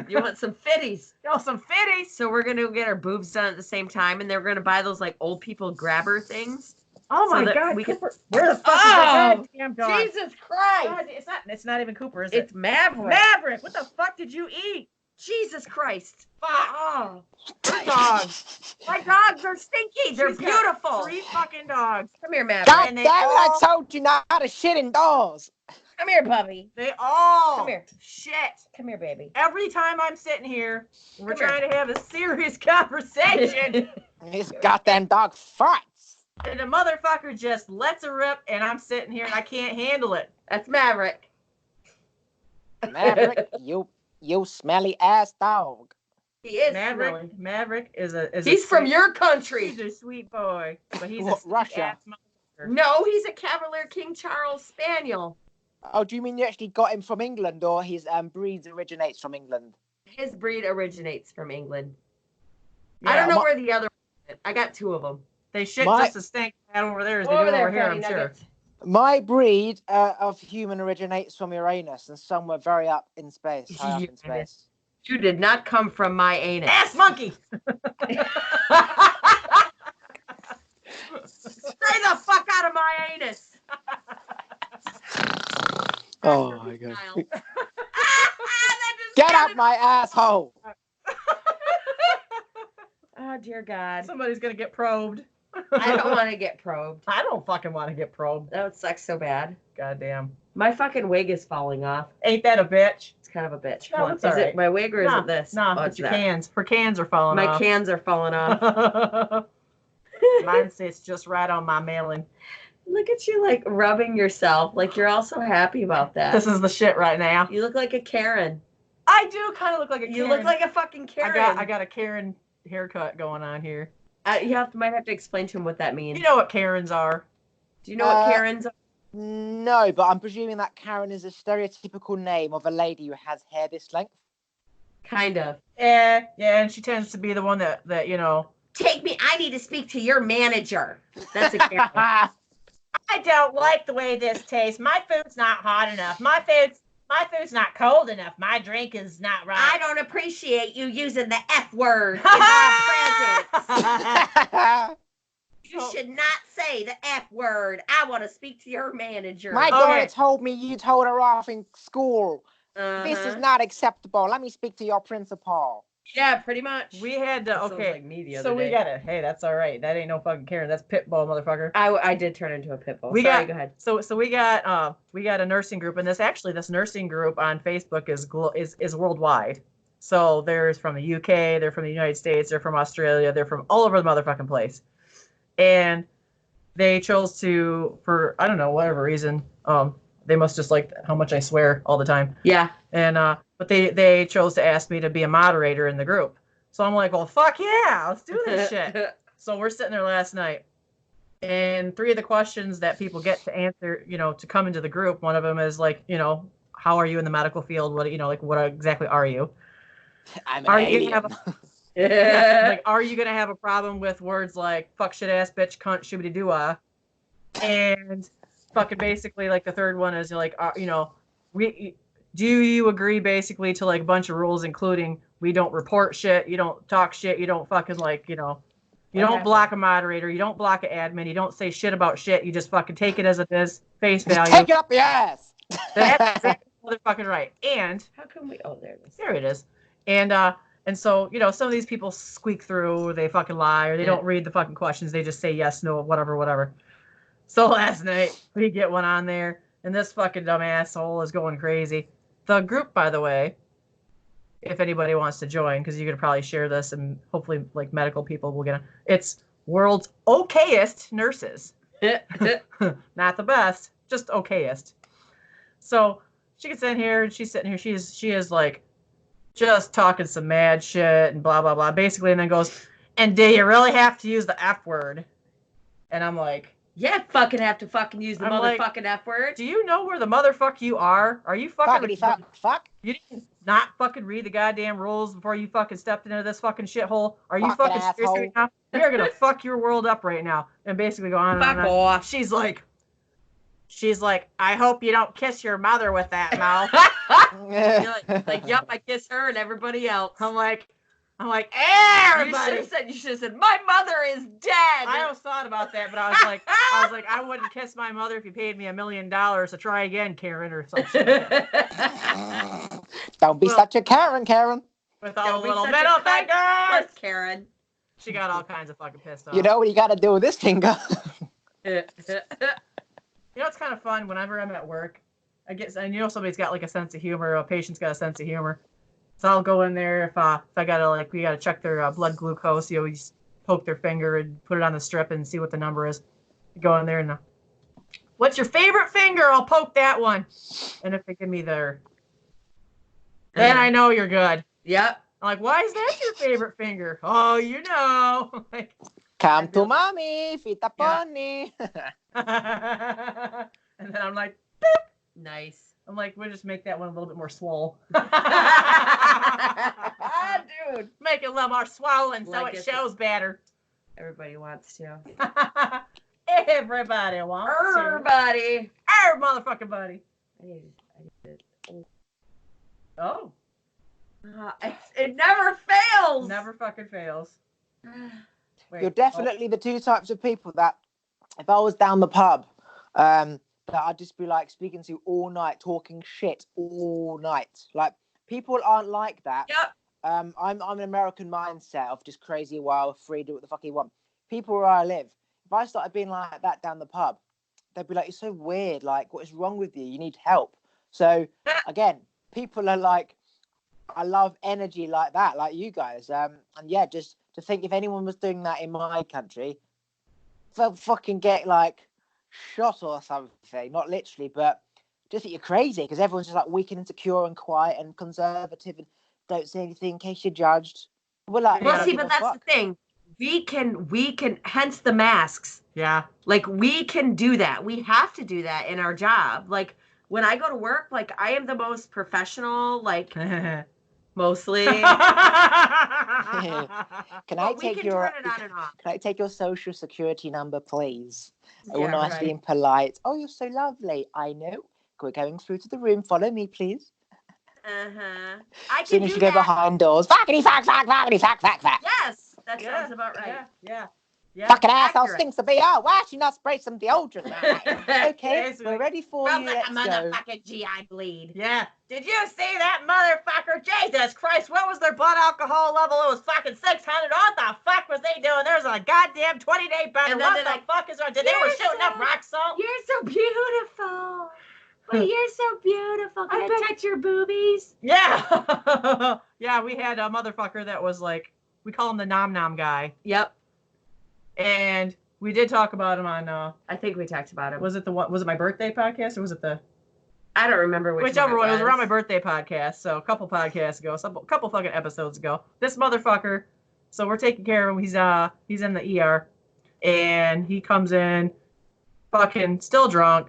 you want some fitties. Yo, some fitties. So we're gonna get our boobs done at the same time, and then we're gonna buy those like old people grabber things. Oh So my that God, we can- Cooper. Where the fuck is Oh, that goddamn dog? Jesus Christ! God, it's not even Cooper, is it? It's Maverick. Maverick. What the fuck did you eat? Jesus Christ! Fuck. Oh, Your dogs. my dogs are stinky. They're She's got beautiful. 3 fucking dogs. Come here, Maverick. God And damn they it, I all- told you not to shit indoors. Come here, puppy. They all Come here. shit. Come here, baby. Every time I'm sitting here, we're Come here. trying to have a serious conversation, This goddamn dog farts. and the motherfucker just lets it rip, and I'm sitting here and I can't handle it. That's Maverick. Maverick, you smelly ass dog. He is smelly. Maverick is a. He's from sweet- your country. He's a sweet boy, but he's What, a Russia? ass motherfucker. No, he's a Cavalier King Charles Spaniel. Oh, do you mean you actually got him from England, or his breed originates from England? His breed originates from England. Yeah, I don't know my- where the other one is. I got 2 of them. They shit My- just as stink bad over there as they do over here, I'm sure. My breed of human originates from Uranus, and some were very up in space, high up in Uranus. space. You did not come from my anus. Ass monkey! Stay the fuck out of my anus. Oh my god! That just Get sounded- out my asshole! Oh dear God. Somebody's gonna get probed. I don't want to get probed. I don't fucking want to get probed. That would suck so bad. Goddamn. My fucking wig is falling off. Ain't that a bitch? It's kind of a bitch. No, Come on. it's Is alright. it my wig or is Nah, it this? Nah, Oh, it's it's your that. cans. Her cans are falling My off. cans are falling off. Mine sits just right on my mailing. Look at you like rubbing yourself. Like you're all so happy about that. This is the shit right now. You look like a Karen. I do kind of look like a Karen. You look like a fucking Karen. I got a Karen haircut going on here. Might have to explain to him what that means. You know what Karens are. Do you know what Karens are? No, but I'm presuming that Karen is a stereotypical name of a lady who has hair this length. Kind of. Yeah, and she tends to be the one that you know. Take me. I need to speak to your manager. That's a Karen. I don't like the way this tastes. My food's not hot enough. My food's not cold enough. My drink is not right. I don't appreciate you using the F word in my presence. You should not say the F word. I want to speak to your manager. My Okay. daughter told me you told her off in school. This is Uh-huh. not acceptable. Let me speak to your principal. Yeah, pretty much. We had to. That sounds Okay, like me the so other we day. gotta. Hey, that's all right. That ain't no fucking Karen. That's Pitbull, motherfucker. I did turn into a pit bull. We Sorry, got- go ahead. So we got a nursing group, and this nursing group on Facebook is worldwide. So there's from the UK, they're from the United States, they're from Australia, they're from all over the motherfucking place, and they chose to, for I don't know whatever reason, they must just like how much I swear all the time, Yeah. and but they chose to ask me to be a moderator in the group. So I'm like, well, fuck yeah, let's do this shit. So we're sitting there last night, and 3 of the questions that people get to answer, you know, to come into the group, one of them is like, you know, how are you in the medical field? What, you know, like what exactly are you? I'm an Are you alien. gonna have Yeah, like, are you gonna have a problem with words like fuck, shit, ass, bitch, cunt, shibbity doo-ah? And fucking basically, like the third one is like, you know, do you agree basically to like a bunch of rules, including we don't report shit, you don't talk shit, you don't fucking like, you know, you don't block a moderator, you don't block an admin, you don't say shit about shit, you just fucking take it as it is, face Just value. take it up your ass. That's exactly motherfucking right. And How come we? Oh, there it is. there it is. And so, you know, some of these people squeak through, or they fucking lie, or they don't read the fucking questions. They just say yes, no, whatever. So last night, we get one on there, and this fucking dumb asshole is going crazy. The group, by the way, if anybody wants to join, because you could probably share this, and hopefully, like, medical people will get it. It's World's Okayest Nurses. Not the best, just okayest. So she gets in here and she's sitting here. She is like just talking some mad shit and blah blah blah, basically, and then goes, "And do you really have to use the F word?" And I'm like, Yeah, fucking have to fucking use the I'm like, motherfucking F word. "Do you know where the motherfuck you are? Are you fucking fuck? You didn't not fucking read the goddamn rules before you fucking stepped into this fucking shithole? Are you Fucking fucking serious right now? We are gonna fuck your world up right now." And basically go on and Fuck on. off. She's like, "I hope you don't kiss your mother with that mouth." You're like, yep, I kiss her and everybody else. I'm like, everybody. You should have said, my mother is dead. I always thought about that, but I was like, I wouldn't kiss my mother if you paid me $1 million to try again, Karen, or some shit. Don't be such a Karen. With all the little middle fingers. Karen. She got all kinds of fucking pissed off. You know what you got to do with this finger? You know, it's kind of fun whenever I'm at work. Somebody's got like a sense of humor. A patient's got a sense of humor. So I'll go in there if I gotta we gotta check their blood glucose. You always poke their finger and put it on the strip and see what the number is. You go in there and what's your favorite finger? I'll poke that one. And if they give me then I know you're good. Yep. I'm like, why is that your favorite finger? Oh, you know. Like, Come to mommy, fita pony. And then I'm like, nice. I'm like, we'll just make that one a little bit more swole. Dude. Make it a little more swollen so it shows better. Everybody wants to. Everybody wants Everybody. Every motherfucking buddy. I need it. Oh. It never fails. Never fucking fails. Wait, You're definitely the two types of people that, if I was down the pub, that I'd just be like speaking to all night, talking shit all night. Like, people aren't like that. Yep. I'm an American mindset of just crazy, wild, free, do what the fuck you want. People where I live, if I started being like that down the pub, they'd be like, "You're so weird. Like, what is wrong with you? You need help." So again, people are like, I love energy like that, like you guys. And yeah, just to think if anyone was doing that in my country, they'll fucking get like shot or something. Not literally, but just think you're crazy because everyone's just like weak and insecure and quiet and conservative and don't say anything in case you're judged. We're like, well, see, but that's the thing. We can, hence the masks. Yeah. Like, we can do that. We have to do that in our job. Like, when I go to work, like, I am the most professional, like, mostly. Can I take your social security number, please? All nice, being polite. Oh, you're so lovely. I know. We're going through to the room. Follow me, please. I can do that. As soon as you go behind doors, fuckity fuck. Yes, that sounds about right. Yeah. Fucking asshole stinks of BR. Why should you not spray some deodorant? Okay, we're ready for you. Like Let's a go. motherfucking GI bleed. Yeah. Did you see that motherfucker? Jesus Christ, what was their blood alcohol level? It was fucking 600. What the fuck was they doing? There's a goddamn 20-day bender. And then what the fuck is wrong? They were shooting up rock salt? You're so beautiful. Well, you're so beautiful. Can I touch your boobies? Yeah. Yeah, we had a motherfucker that was like, we call him the nom nom guy. Yep. And we did talk about him on I think we talked about it. Was it my birthday podcast or was it I don't remember whichever one. It was around my birthday podcast, so a couple podcasts ago, a couple fucking episodes ago. This motherfucker, so we're taking care of him. He's in the ER and he comes in fucking still drunk.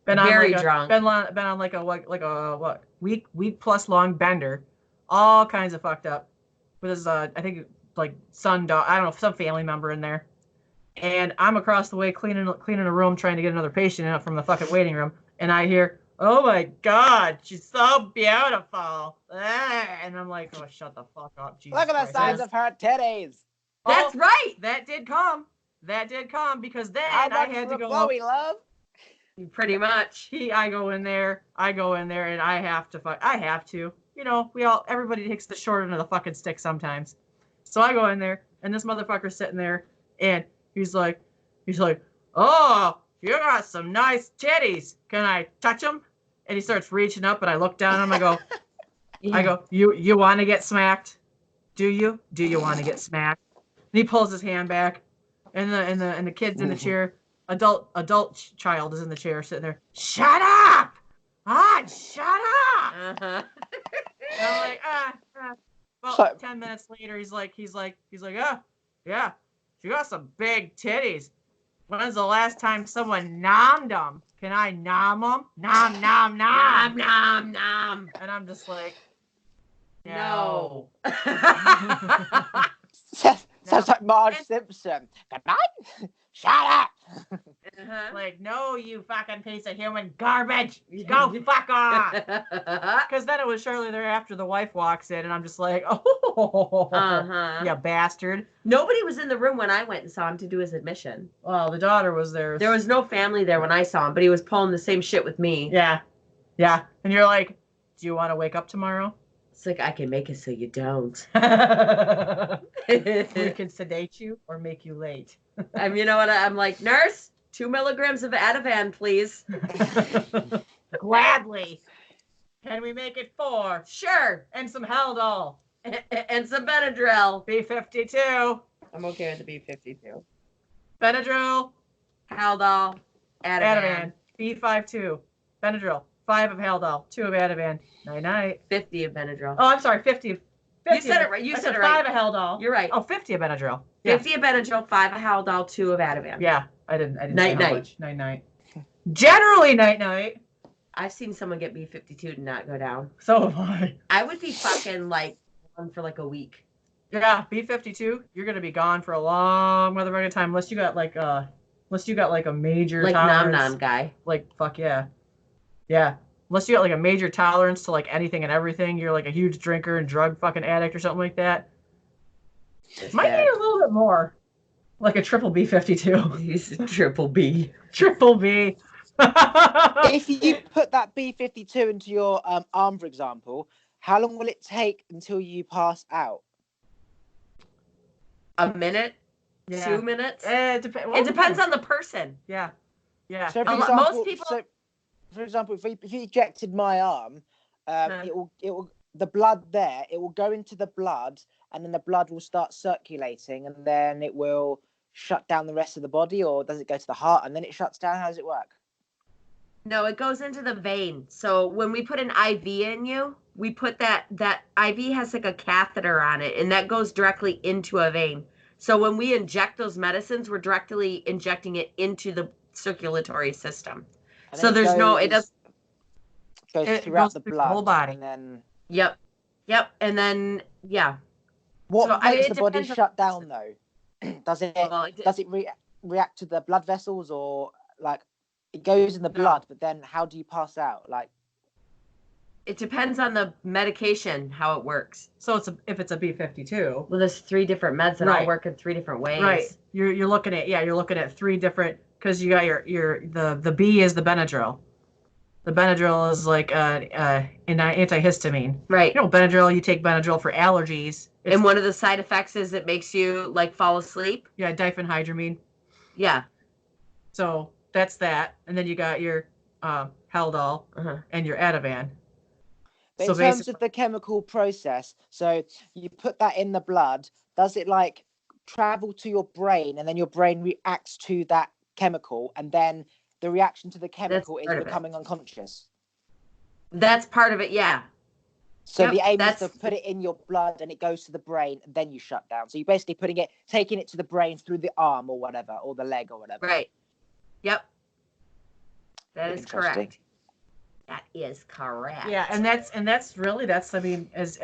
Very drunk. Been on like a week plus long bender, all kinds of fucked up with his I think like son, dog, I don't know, some family member in there, and I'm across the way cleaning a room trying to get another patient out from the fucking waiting room, and I hear, "Oh my God, she's so beautiful," and I'm like, "Oh, shut the fuck up, Jesus Look at the size of her titties." That's right. That did come because then I had to go. Chloe love. Pretty much. I go in there, and I have to. You know, everybody takes the short end of the fucking stick sometimes. So I go in there, and this motherfucker's sitting there, and he's like, "Oh, you got some nice titties. Can I touch them?" And he starts reaching up, and I look down at him. I go, "You want to get smacked? Do you? Do you want to get smacked?" And he pulls his hand back, and the kid's in the chair. adult child is in the chair sitting there. Shut up! Shut up! Uh-huh. And I'm like, Well, So- 10 minutes later, he's like, yeah, she got some big titties. When's the last time someone nommed them? Can I nom them? Nom, nom, nom. Nom, nom, nom. And I'm just like, No. Sounds like Marge Simpson. Good night. Shut up. Uh-huh. Like, no, you fucking piece of human garbage. Go fuck off. Because then it was shortly thereafter the wife walks in, and I'm just like, oh, Uh-huh. you bastard. Nobody was in the room when I went and saw him to do his admission. Well, the daughter was there. There was no family there when I saw him, but he was pulling the same shit with me. Yeah. And you're like, do you want to wake up tomorrow? It's like, I can make it so you don't. We can sedate you or make you late. You know what? I'm like, nurse, 2 milligrams of Ativan, please. Gladly. Can we make it 4? Sure. And some Haldol. And some Benadryl. B52. I'm okay with the B52. Benadryl. Haldol. Ativan. B52. Benadryl. 5 of Haldol. 2 of Ativan. Night-night. 50 of Benadryl. Oh, I'm sorry. 50. You said it right. You I said it 5 right. of Haldol. You're right. Oh, 50 of Benadryl. Yeah. 50 of Benadryl, 5 of Haldol, 2 of Ativan. Yeah. I didn't say how Night-night. much. Night-night. Generally night-night. I've seen someone get B52 and not go down. So have I. I would be fucking like on for like a week. Yeah, B52, you're gonna be gone for a long motherfucking time unless you got like a major Like nom tolerance. nom guy. Like fuck yeah. Yeah. Unless you got like a major tolerance to like anything and everything, you're like a huge drinker and drug fucking addict or something like that. Might need a little bit more. Like a triple B52. He's a triple B. Triple B. If you put that B52 into your arm, for example, how long will it take until you pass out? A minute? Yeah. 2 minutes? It Depends on the person. Yeah. Yeah. So, Most people- for example, if you ejected my arm, it will the blood there. It will go into the blood, and then the blood will start circulating, and then it will shut down the rest of the body, or does it go to the heart and then it shuts down? How does it work? No, it goes into the vein. So when we put an IV in you, we put that IV has like a catheter on it, and that goes directly into a vein. So when we inject those medicines, we're directly injecting it into the circulatory system. And So then there's no, it does. It throughout the through the blood, whole body. and then Yep. And then, yeah. what So, makes it the body depends on shut the down though? Does it Well, react to the blood vessels, or like it goes in the blood, but then how do you pass out? Like, it depends on the medication, how it works. So if it's a B52. Well, there's 3 different meds that all Right. work in 3 different ways. Right. You're looking at 3 different, because you got the B is the Benadryl. The Benadryl is like an antihistamine. Right. You know, Benadryl, you take Benadryl for allergies. It's, And one of the side effects is it makes you like fall asleep. yeah, diphenhydramine. Yeah. So that's that. And then you got your Haldol Uh-huh. and your Ativan. but So in terms basically- of the chemical process, so you put that in the blood. Does it like travel to your brain, and then your brain reacts to that chemical, and then the reaction to the chemical is part of it. becoming unconscious? That's part of it. Yeah. So Yep, the aim is that's- to put it in your blood, and it goes to the brain, and then you shut down. So you're basically taking it to the brain through the arm or whatever, or the leg or whatever. Right. Yep. That is Interesting. correct. That is correct. Yeah, and that's really I mean, as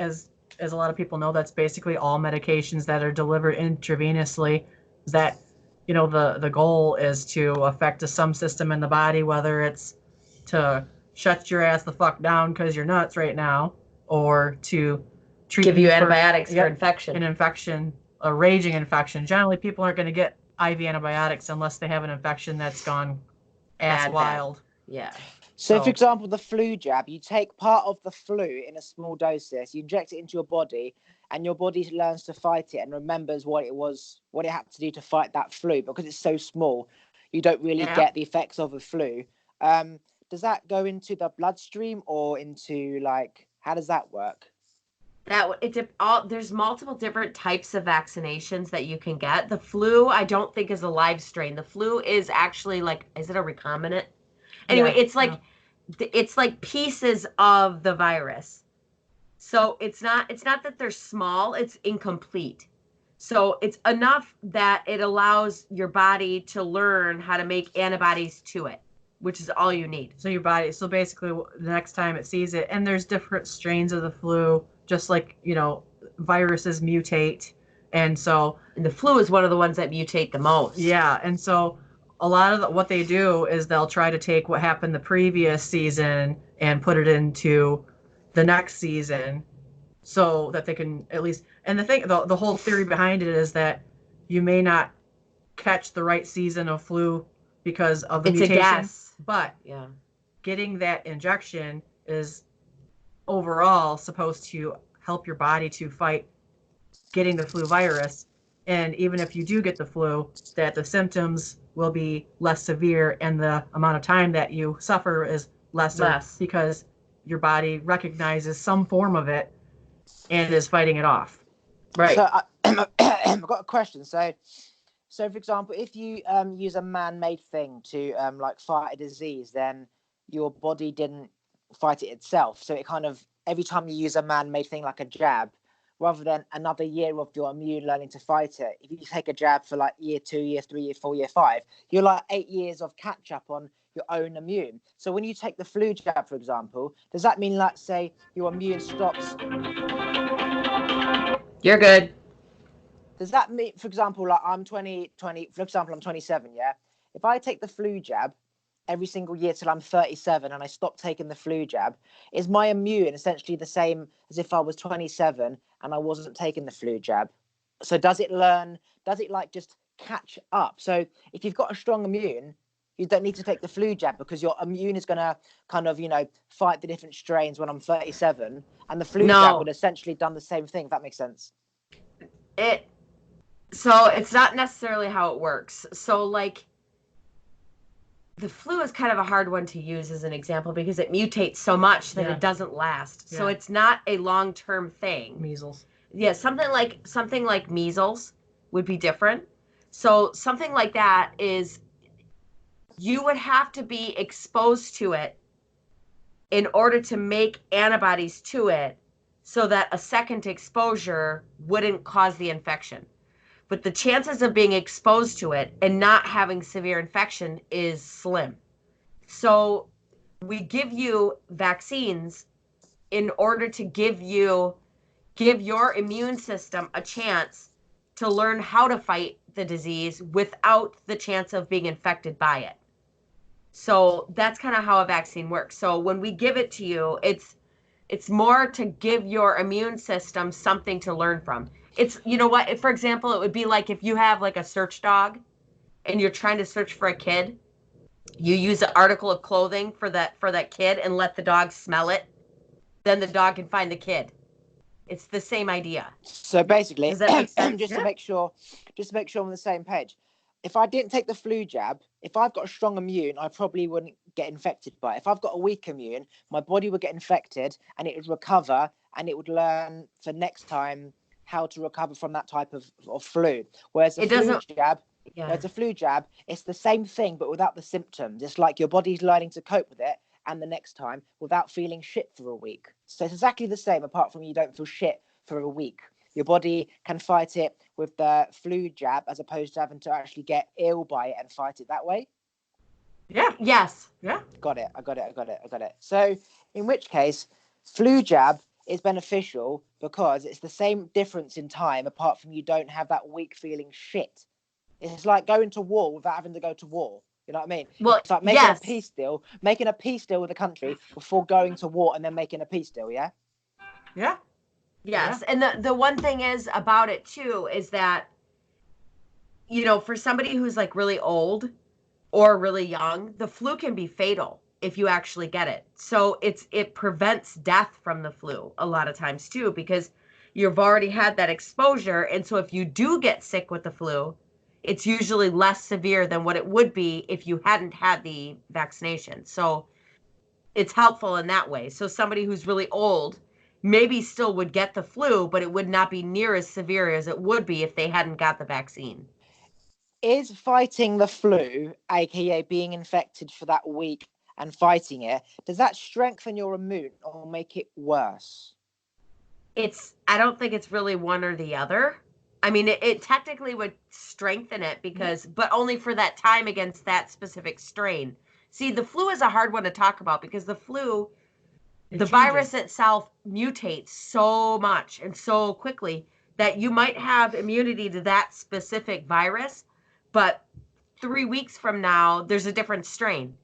a lot of people know, that's basically all medications that are delivered intravenously. That, you know, the goal is to affect some system in the body, whether it's to shut your ass the fuck down because you're nuts right now, or to treat Give you for antibiotics for Yep. infection. an infection, a raging infection. Generally, people aren't going to get IV antibiotics unless they have an infection that's gone ass Bad. wild. Yeah. So, So- for example, the flu jab, you take part of the flu in a small doses, you inject it into your body, and your body learns to fight it and remembers what it had to do to fight that flu. Because it's so small, you don't really Yeah. get the effects of the flu. Does that go into the bloodstream, or into like, how does that work? There's multiple different types of vaccinations that you can get. The flu, I don't think, is a live strain. The flu is actually like, is it a recombinant? Anyway, Yeah, it's like pieces of the virus. So it's not that they're small, it's incomplete. So it's enough that it allows your body to learn how to make antibodies to it, which is all you need. So your body, so basically the next time it sees it, and there's different strains of the flu, just like, viruses mutate. And the flu is one of the ones that mutate the most. Yeah. And so a lot of what they do is they'll try to take what happened the previous season and put it into the next season so that they can at least, and the whole theory behind it is that you may not catch the right season of flu because of the mutation. It's a guess. But yeah, getting that injection is overall supposed to help your body to fight getting the flu virus. And even if you do get the flu, that the symptoms will be less severe and the amount of time that you suffer is lesser because your body recognizes some form of it and is fighting it off. Right. So I've got a question. So for example, if you use a man-made thing to like fight a disease, then your body didn't fight it itself. So it kind of, every time you use a man-made thing like a jab, rather than another year of your immune learning to fight it, if you take a jab for like year 2, year 3, year 4, year 5, you're like 8 years of catch up on your own immune. So when you take the flu jab, for example, does that mean, let's say, your immune stops? You're good. Does that mean, for example, like I'm 20, for example, I'm 27, yeah? If I take the flu jab every single year till I'm 37 and I stop taking the flu jab, is my immune essentially the same as if I was 27 and I wasn't taking the flu jab? So does it like just catch up? So if you've got a strong immune, you don't need to take the flu jab because your immune is going to kind of, fight the different strains when I'm 37, and the flu jab would essentially done the same thing, if that makes sense. So it's not necessarily how it works. So like the flu is kind of a hard one to use as an example because it mutates so much that it doesn't last. Yeah. So it's not a long-term thing. Measles. Yeah, something like measles would be different. So something like that is you would have to be exposed to it in order to make antibodies to it so that a second exposure wouldn't cause the infection. But the chances of being exposed to it and not having severe infection is slim. So we give you vaccines in order to give your immune system a chance to learn how to fight the disease without the chance of being infected by it. So that's kind of how a vaccine works. So when we give it to you, it's more to give your immune system something to learn from. It's, for example, it would be like if you have like a search dog and you're trying to search for a kid, you use an article of clothing for that kid and let the dog smell it, then the dog can find the kid. It's the same idea. So basically, does that make sense? just to make sure I'm on the same page. If I didn't take the flu jab, if I've got a strong immune, I probably wouldn't get infected by it. If I've got a weak immune, my body would get infected and it would recover and it would learn for next time how to recover from that type of flu. Whereas a flu jab, it's the same thing but without the symptoms. It's like your body's learning to cope with it and the next time without feeling shit for a week. So it's exactly the same apart from you don't feel shit for a week. Your body can fight it with the flu jab as opposed to having to actually get ill by it and fight it that way. Yeah. Yes. Yeah. Got it. I got it. So in which case, flu jab is beneficial because it's the same difference in time apart from you don't have that week feeling shit. It's like going to war without having to go to war. You know what I mean? Well, it's like making a peace deal with a country before going to war and then making a peace deal, yeah? Yeah. Yes. Yeah. And the one thing is about it too is that, for somebody who's like really old or really young, the flu can be fatal if you actually get it. So it prevents death from the flu a lot of times too, because you've already had that exposure. And so if you do get sick with the flu, it's usually less severe than what it would be if you hadn't had the vaccination. So it's helpful in that way. So somebody who's really old maybe still would get the flu, but it would not be near as severe as it would be if they hadn't got the vaccine. Is fighting the flu, aka being infected for that week and fighting it, does that strengthen your immune or make it worse? I don't think it's really one or the other. I mean, it technically would strengthen it but only for that time against that specific strain. See, the flu is a hard one to talk about because the virus itself mutates so much and so quickly that you might have immunity to that specific virus, but 3 weeks from now, there's a different strain.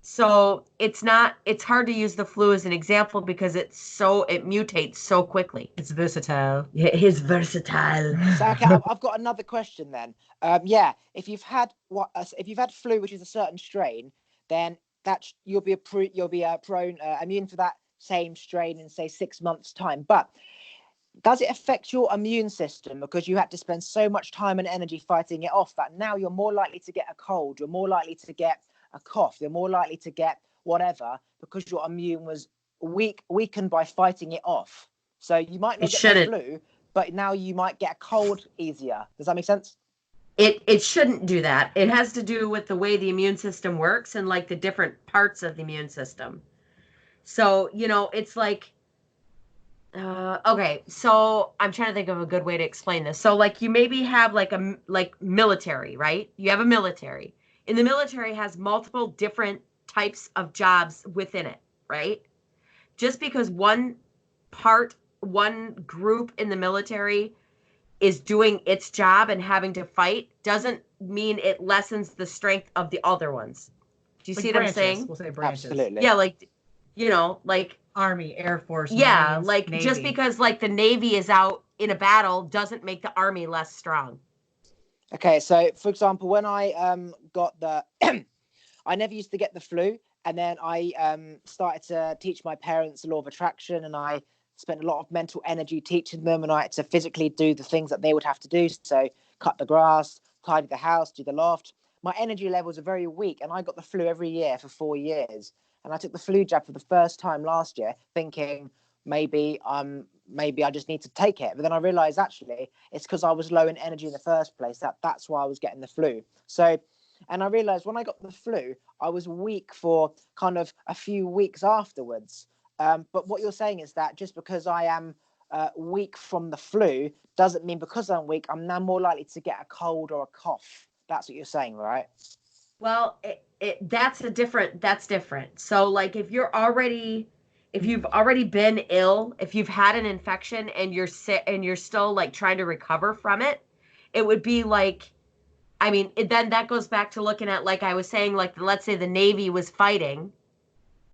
So it's hard to use the flu as an example because it mutates so quickly. It's versatile. Yeah, it is versatile. So, okay, I've got another question then. If you've had flu, which is a certain strain, then you'll be immune for that same strain in say 6 months' time. But does it affect your immune system because you had to spend so much time and energy fighting it off that now you're more likely to get a cold, you're more likely to get a cough, you're more likely to get whatever because your immune was weakened by fighting it off? So you might not get the flu, but now you might get a cold easier. Does that make sense? It shouldn't do that. It has to do with the way the immune system works and like the different parts of the immune system. So, it's like, okay, so I'm trying to think of a good way to explain this. So like you maybe have like military, right? You have a military. And the military has multiple different types of jobs within it, right? Just because one group in the military is doing its job and having to fight doesn't mean it lessens the strength of the other ones. Do you see what I'm saying? We'll say branches. Absolutely. Yeah, like Army, Air Force, yeah, Marines, like Navy. just because like the Navy is out in a battle doesn't make the Army less strong. Okay, so for example, when I got the, I never used to get the flu, and then I started to teach my parents the law of attraction, and I spent a lot of mental energy teaching them, and I had to physically do the things that they would have to do. So cut the grass, tidy the house, do the loft. My energy levels are very weak, and I got the flu every year for 4 years. And I took the flu jab for the first time last year, thinking maybe I just need to take it. But then I realized actually it's because I was low in energy in the first place. That's why I was getting the flu. So, and I realized when I got the flu, I was weak for kind of a few weeks afterwards. But what you're saying is that just because I am weak from the flu doesn't mean because I'm weak, I'm now more likely to get a cold or a cough. That's what you're saying, right? Well, that's different. So like if you've already been ill, if you've had an infection and you're sick and you're still like trying to recover from it, it would be like, I mean, then that goes back to looking at, like I was saying, like let's say the Navy was fighting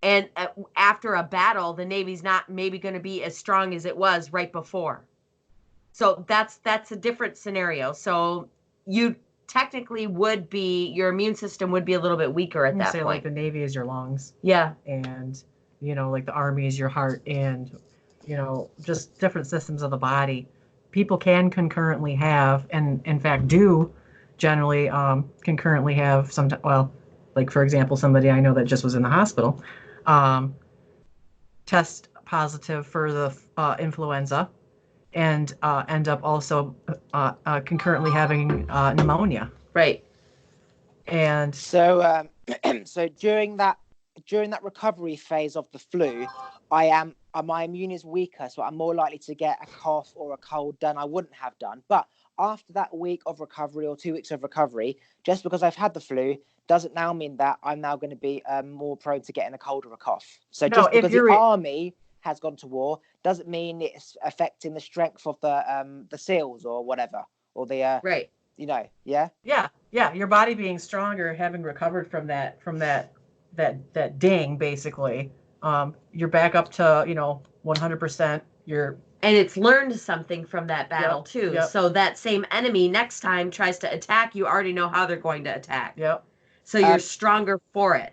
and after a battle, the Navy's not maybe going to be as strong as it was right before. So that's a different scenario. So you technically your immune system would be a little bit weaker at that point. Like the Navy is your lungs. Yeah. And, like the Army is your heart and, just different systems of the body. People can concurrently have, and in fact do generally concurrently have like for example, somebody I know that just was in the hospital, test positive for the influenza and end up also concurrently having pneumonia. Right. And so during that recovery phase of the flu, my immune is weaker, so I'm more likely to get a cough or a cold than I wouldn't have done. But after that week of recovery or 2 weeks of recovery, just because I've had the flu doesn't now mean that I'm now going to be more prone to getting a cold or a cough. So just because the army has gone to war doesn't mean it's affecting the strength of the SEALs or whatever, or the right. Yeah. Your body being stronger, having recovered from that ding, basically, you're back up to 100%. And it's learned something from that battle too. Yep. So that same enemy next time tries to attack, you already know how they're going to attack. Yep. So you're stronger for it.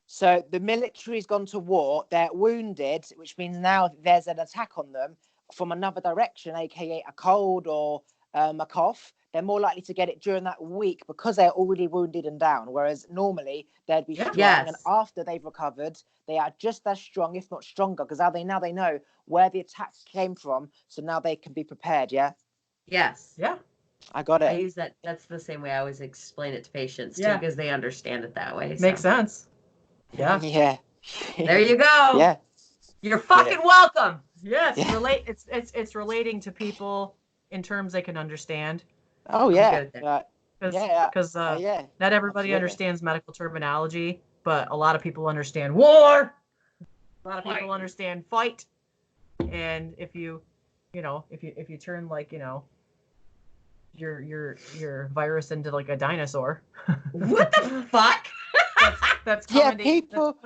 So the military's gone to war, they're wounded, which means now there's an attack on them from another direction, aka a cold or a cough. they're more likely to get it during that week because they're already wounded and down. Whereas normally they'd be strong, and after they've recovered, they are just as strong, if not stronger, because now they know where the attack came from, so now they can be prepared. Yeah. Yes. Yeah. I got it. I use that. That's the same way I always explain it to patients too, because they understand it that way. Makes sense. Yeah. Yeah. There you go. Yeah. You're fucking welcome. Yes. It's relating to people in terms they can understand. Oh yeah. Because not everybody understands medical terminology, but a lot of people understand war. A lot of people understand fight. And if you turn like, your virus into like a dinosaur. What the fuck? That's people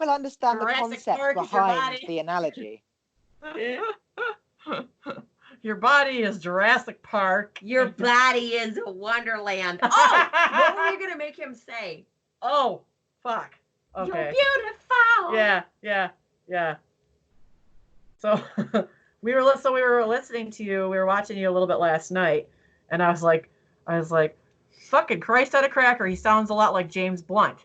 understand the concept behind the analogy. Your body is Jurassic Park. Your body is a wonderland. Oh, what were you gonna make him say? Oh, fuck. Okay. You're beautiful. Yeah. So we were listening to you. We were watching you a little bit last night, and I was like, fucking Christ on a cracker. He sounds a lot like James Blunt.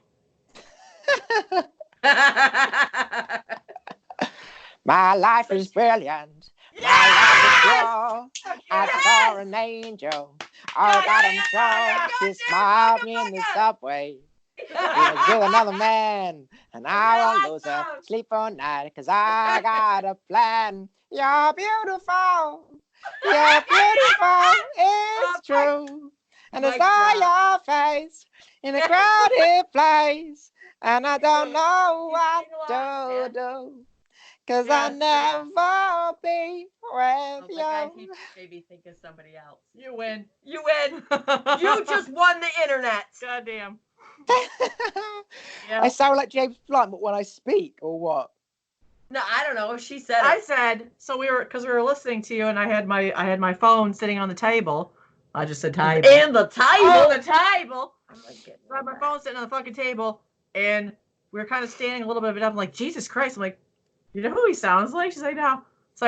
My life is brilliant. My life is pure. I saw an angel. Oh, God, I'm sure she smiled me in the subway. She was with another man, and I won't lose her sleep all night, because I got a plan. You're beautiful. You're beautiful. It's true. And I saw your face in a crowded place, and I don't know what to do, because I'll never be with you. God, he made me think of somebody else. You win. You just won the internet. Goddamn. I sound like James Blunt, but when I speak, or what? No, I don't know. She said I said, so we were listening to you, and I had my phone sitting on the table. I just said table. And the table. Oh, the table. I'm like, I had my phone sitting on the fucking table, and we were kind of standing a little bit up. I'm like, Jesus Christ. I'm like, you know who he sounds like? She's like, no. So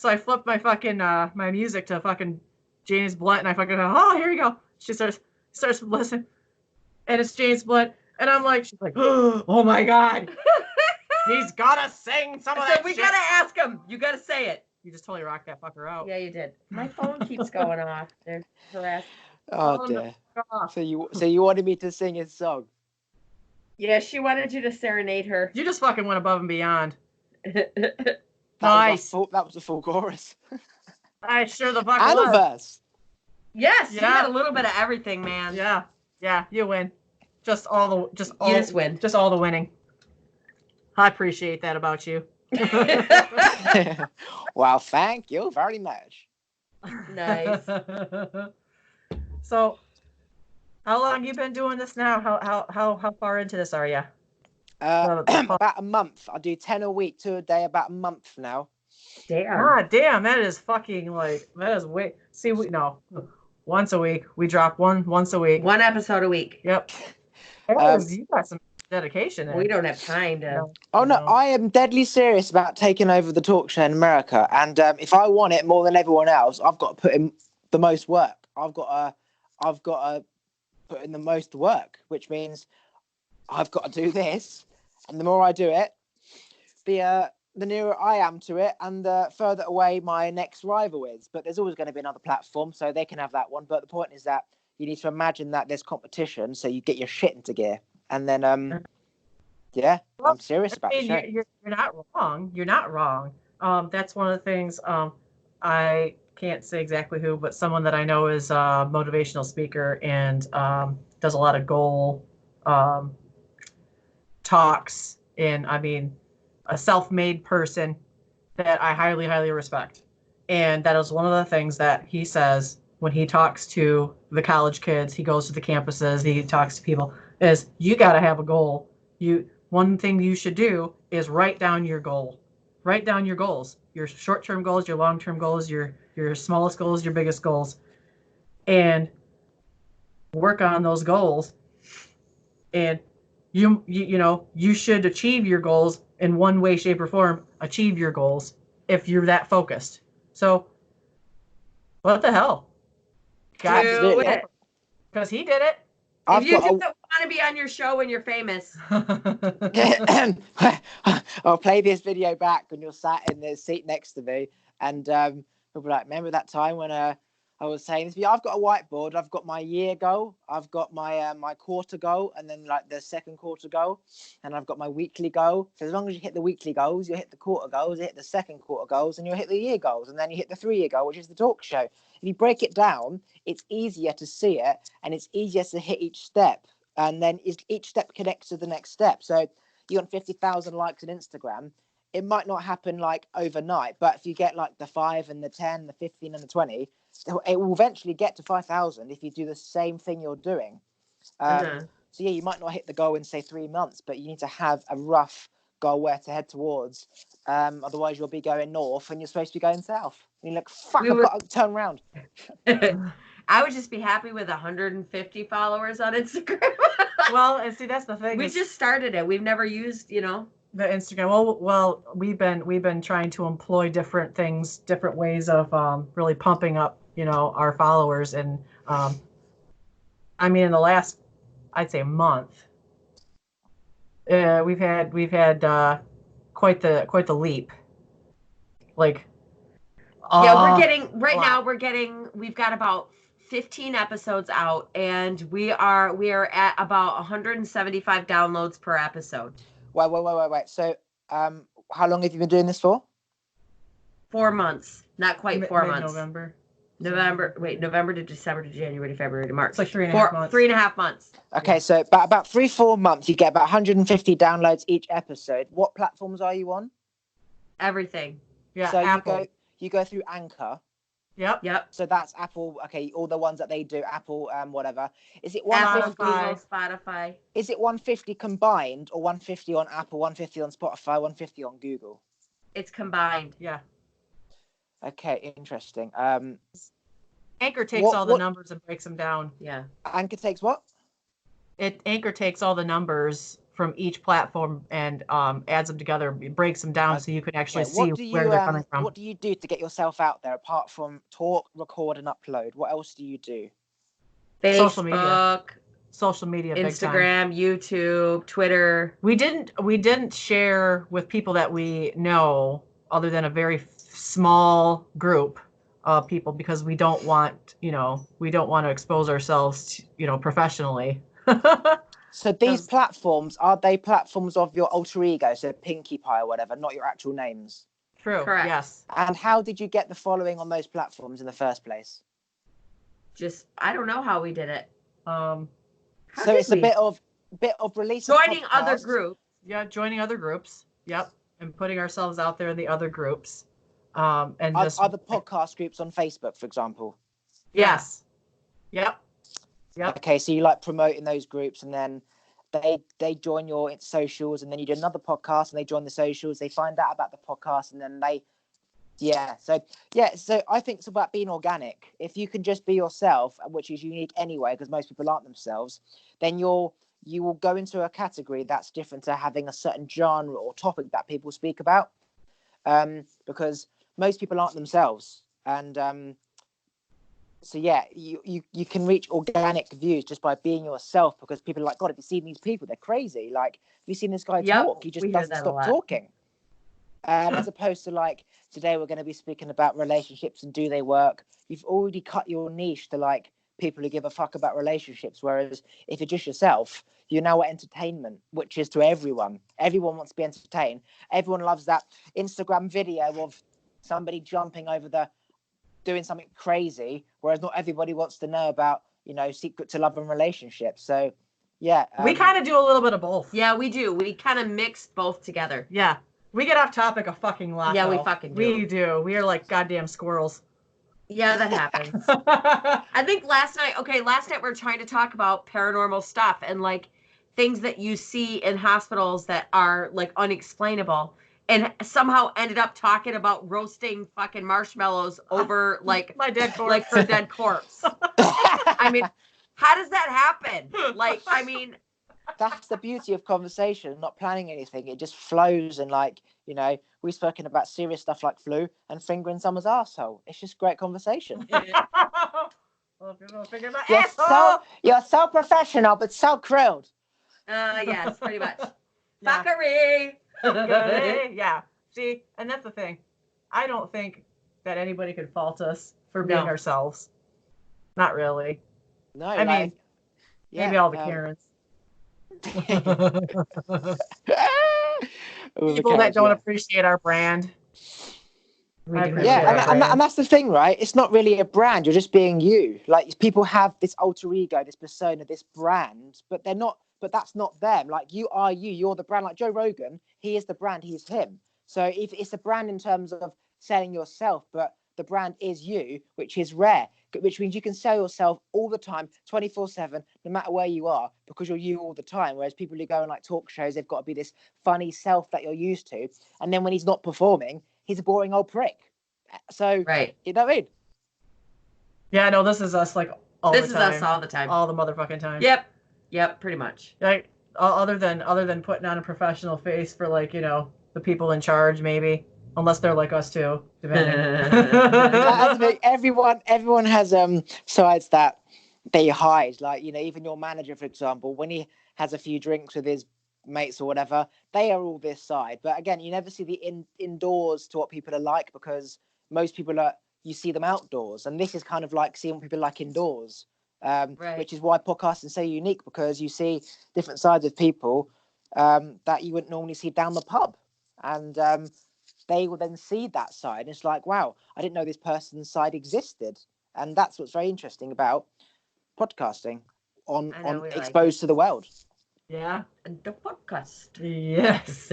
I flipped my fucking my music to fucking James Blunt, and I fucking go, oh, here you go. She starts listening, and it's James Blunt, and I'm like, she's like, oh my God, he's gotta sing some of that. We gotta ask him. You gotta say it. You just totally rocked that fucker out. Yeah, you did. My phone keeps going off. They're harassed. Oh dear. So you wanted me to sing his song? Yeah, she wanted you to serenade her. You just fucking went above and beyond. Nice. That was a full chorus. I sure the fuck and was. a verse. Yes, you had a little bit of everything, man. Yeah, you win. You just win. Just all the winning. I appreciate that about you. Well, thank you very much. Nice. So, how long you been doing this now? How far into this are you? About a month. I do 10 a week, 2 a day. About a month now. Damn. God damn, that is fucking that is way. See, once a week. We drop once a week. 1 episode a week. Yep. You got some dedication. We don't have time to. Oh no, I am deadly serious about taking over the talk show in America, and if I want it more than everyone else, I've got to put in the most work. I've got to put in the most work, which means I've got to do this, and the more I do it, the nearer I am to it, and the further away my next rival is. But there's always going to be another platform, so they can have that one. But the point is that you need to imagine that there's competition, so you get your shit into gear. And then, I'm serious about the show. You're not wrong. You're not wrong. That's one of the things. I can't say exactly who, but someone that I know is a motivational speaker and does a lot of goal talks. And I mean, a self-made person that I highly, highly respect. And that is one of the things that he says when he talks to the college kids. He goes to the campuses. He talks to people. Is you got to have a goal. One thing you should do is write down your goal. Write down your goals, your short-term goals, your long-term goals, your smallest goals, your biggest goals, and work on those goals. And you should achieve your goals in one way, shape, or form. Achieve your goals if you're that focused. So, what the hell? God, Do it. because he did it. If you do it, we want to be on your show when you're famous. I'll play this video back when you're sat in the seat next to me, and we'll be like, remember that time when I was saying this? Yeah, I've got a whiteboard. I've got my year goal. I've got my my quarter goal, and then like the second quarter goal, and I've got my weekly goal. So as long as you hit the weekly goals, you'll hit the quarter goals, you hit the second quarter goals, and you'll hit the year goals, and then you hit the 3-year goal, which is the talk show. If you break it down, it's easier to see it, and it's easier to hit each step. And then each step connects to the next step. So you want 50,000 likes on Instagram. It might not happen like overnight, but if you get like the 5 and the 10, the 15 and the 20, it will eventually get to 5,000 if you do the same thing you're doing. So yeah, you might not hit the goal in say 3 months, but you need to have a rough goal where to head towards. Otherwise you'll be going north and you're supposed to be going south. And you're like, fuck, I've got to turn around. I would just be happy with 150 followers on Instagram. Well, and see, that's the thing. We just started it. We've never used, the Instagram. Well, we've been trying to employ different things, different ways of really pumping up, our followers. And I mean, in the last, I'd say, month, we've had quite the leap. Like, we've got about 15 episodes out, and we are at about 175 downloads per episode. Wait. So, how long have you been doing this for? 4 months. Not quite 4 months. November to December to January to February to March. It's like 3.5 months. 3.5 months. Okay, so about 3-4 months, you get about 150 downloads each episode. What platforms are you on? Everything. Yeah, so Apple. You go through Anchor. Yep. So that's Apple. Okay, all the ones that they do, Apple, whatever. Is it Apple, 150? Google, Spotify. Is it 150 combined, or 150 on Apple, 150 on Spotify, 150 on Google? It's combined. Yeah. Okay, interesting. Anchor takes all the numbers and breaks them down. Yeah. Anchor takes what? Anchor takes all the numbers from each platform and adds them together, breaks them down so you can actually see where they're coming from. What do you do to get yourself out there apart from talk, record, and upload? What else do you do? Facebook, social media, Instagram, YouTube, Twitter. We didn't share with people that we know, other than a very small group of people, because we don't want to expose ourselves, professionally. So these platforms, are they platforms of your alter ego, so Pinkie Pie or whatever, not your actual names? True. Correct. Yes. And how did you get the following on those platforms in the first place? I don't know how we did it. So it's a bit of releasing joining other groups. Yeah, joining other groups. Yep, and putting ourselves out there in the other groups. And other podcast groups on Facebook, for example. Yes. Yep. Okay, so you like promoting those groups, and then they join your socials, and then you do another podcast, and they join the socials. They find out about the podcast, and then So I think it's about being organic. If you can just be yourself, which is unique anyway, because most people aren't themselves, then you will go into a category that's different to having a certain genre or topic that people speak about, because most people aren't themselves, and so yeah, you can reach organic views just by being yourself, because people are like, God, have you seen these people? They're crazy. Like, have you seen this guy talk? He just doesn't stop talking. As opposed to like, today we're going to be speaking about relationships and do they work? You've already cut your niche to like people who give a fuck about relationships. Whereas if you're just yourself, you're now at entertainment, which is to everyone. Everyone wants to be entertained. Everyone loves that Instagram video of somebody jumping over doing something crazy, whereas not everybody wants to know about, secret to love and relationships. So yeah. We kind of do a little bit of both. Yeah, we do. We kind of mix both together. Yeah. We get off topic a fucking lot. Yeah, though. we fucking do. We do. We are like goddamn squirrels. Yeah, that happens. I think last night we were trying to talk about paranormal stuff and like things that you see in hospitals that are like unexplainable, and somehow ended up talking about roasting fucking marshmallows over like my dead corpse. Like her dead corpse. I mean, how does that happen? Like, I mean, that's the beauty of conversation, not planning anything. It just flows, and like, we've spoken about serious stuff like flu and fingering someone's asshole. It's just great conversation. Figure my You're asshole. so you're so professional, but so crude. Yes, pretty much. Yeah. Fuckery. Good. Yeah. See, and that's the thing. I don't think that anybody could fault us for being No. ourselves. Not really. No, I mean, maybe all the Karens. all the People that Karens, don't yeah. appreciate our brand. We I do appreciate have Yeah, our that. brand. and that's the thing, right? It's not really a brand. You're just being you. Like people have this alter ego, this persona, this brand, but they're not. But that's not them. Like you are you. You're the brand. Like Joe Rogan, he is the brand. He is him. So if it's a brand in terms of selling yourself, but the brand is you, which is rare. Which means you can sell yourself all the time, 24/7, no matter where you are, because you're you all the time. Whereas people who go on like talk shows, they've got to be this funny self that you're used to. And then when he's not performing, he's a boring old prick. So, Right. you know what I mean? Yeah, no, this is us like all This the is time. us all the time. All the motherfucking time. Yep, pretty much. Like other than putting on a professional face for like, the people in charge, maybe. Unless they're like us too, depending. That's the thing. Everyone has sides that they hide. Like, even your manager, for example, when he has a few drinks with his mates or whatever, they are all this side. But again, you never see the indoors to what people are like, because most people you see them outdoors, and this is kind of like seeing what people are like indoors. Right. Which is why podcasting is so unique, because you see different sides of people that you wouldn't normally see down the pub, and they will then see that side. And it's like, wow, I didn't know this person's side existed. And that's what's very interesting about podcasting on we exposed to the world. Yeah. And the podcast. Yes.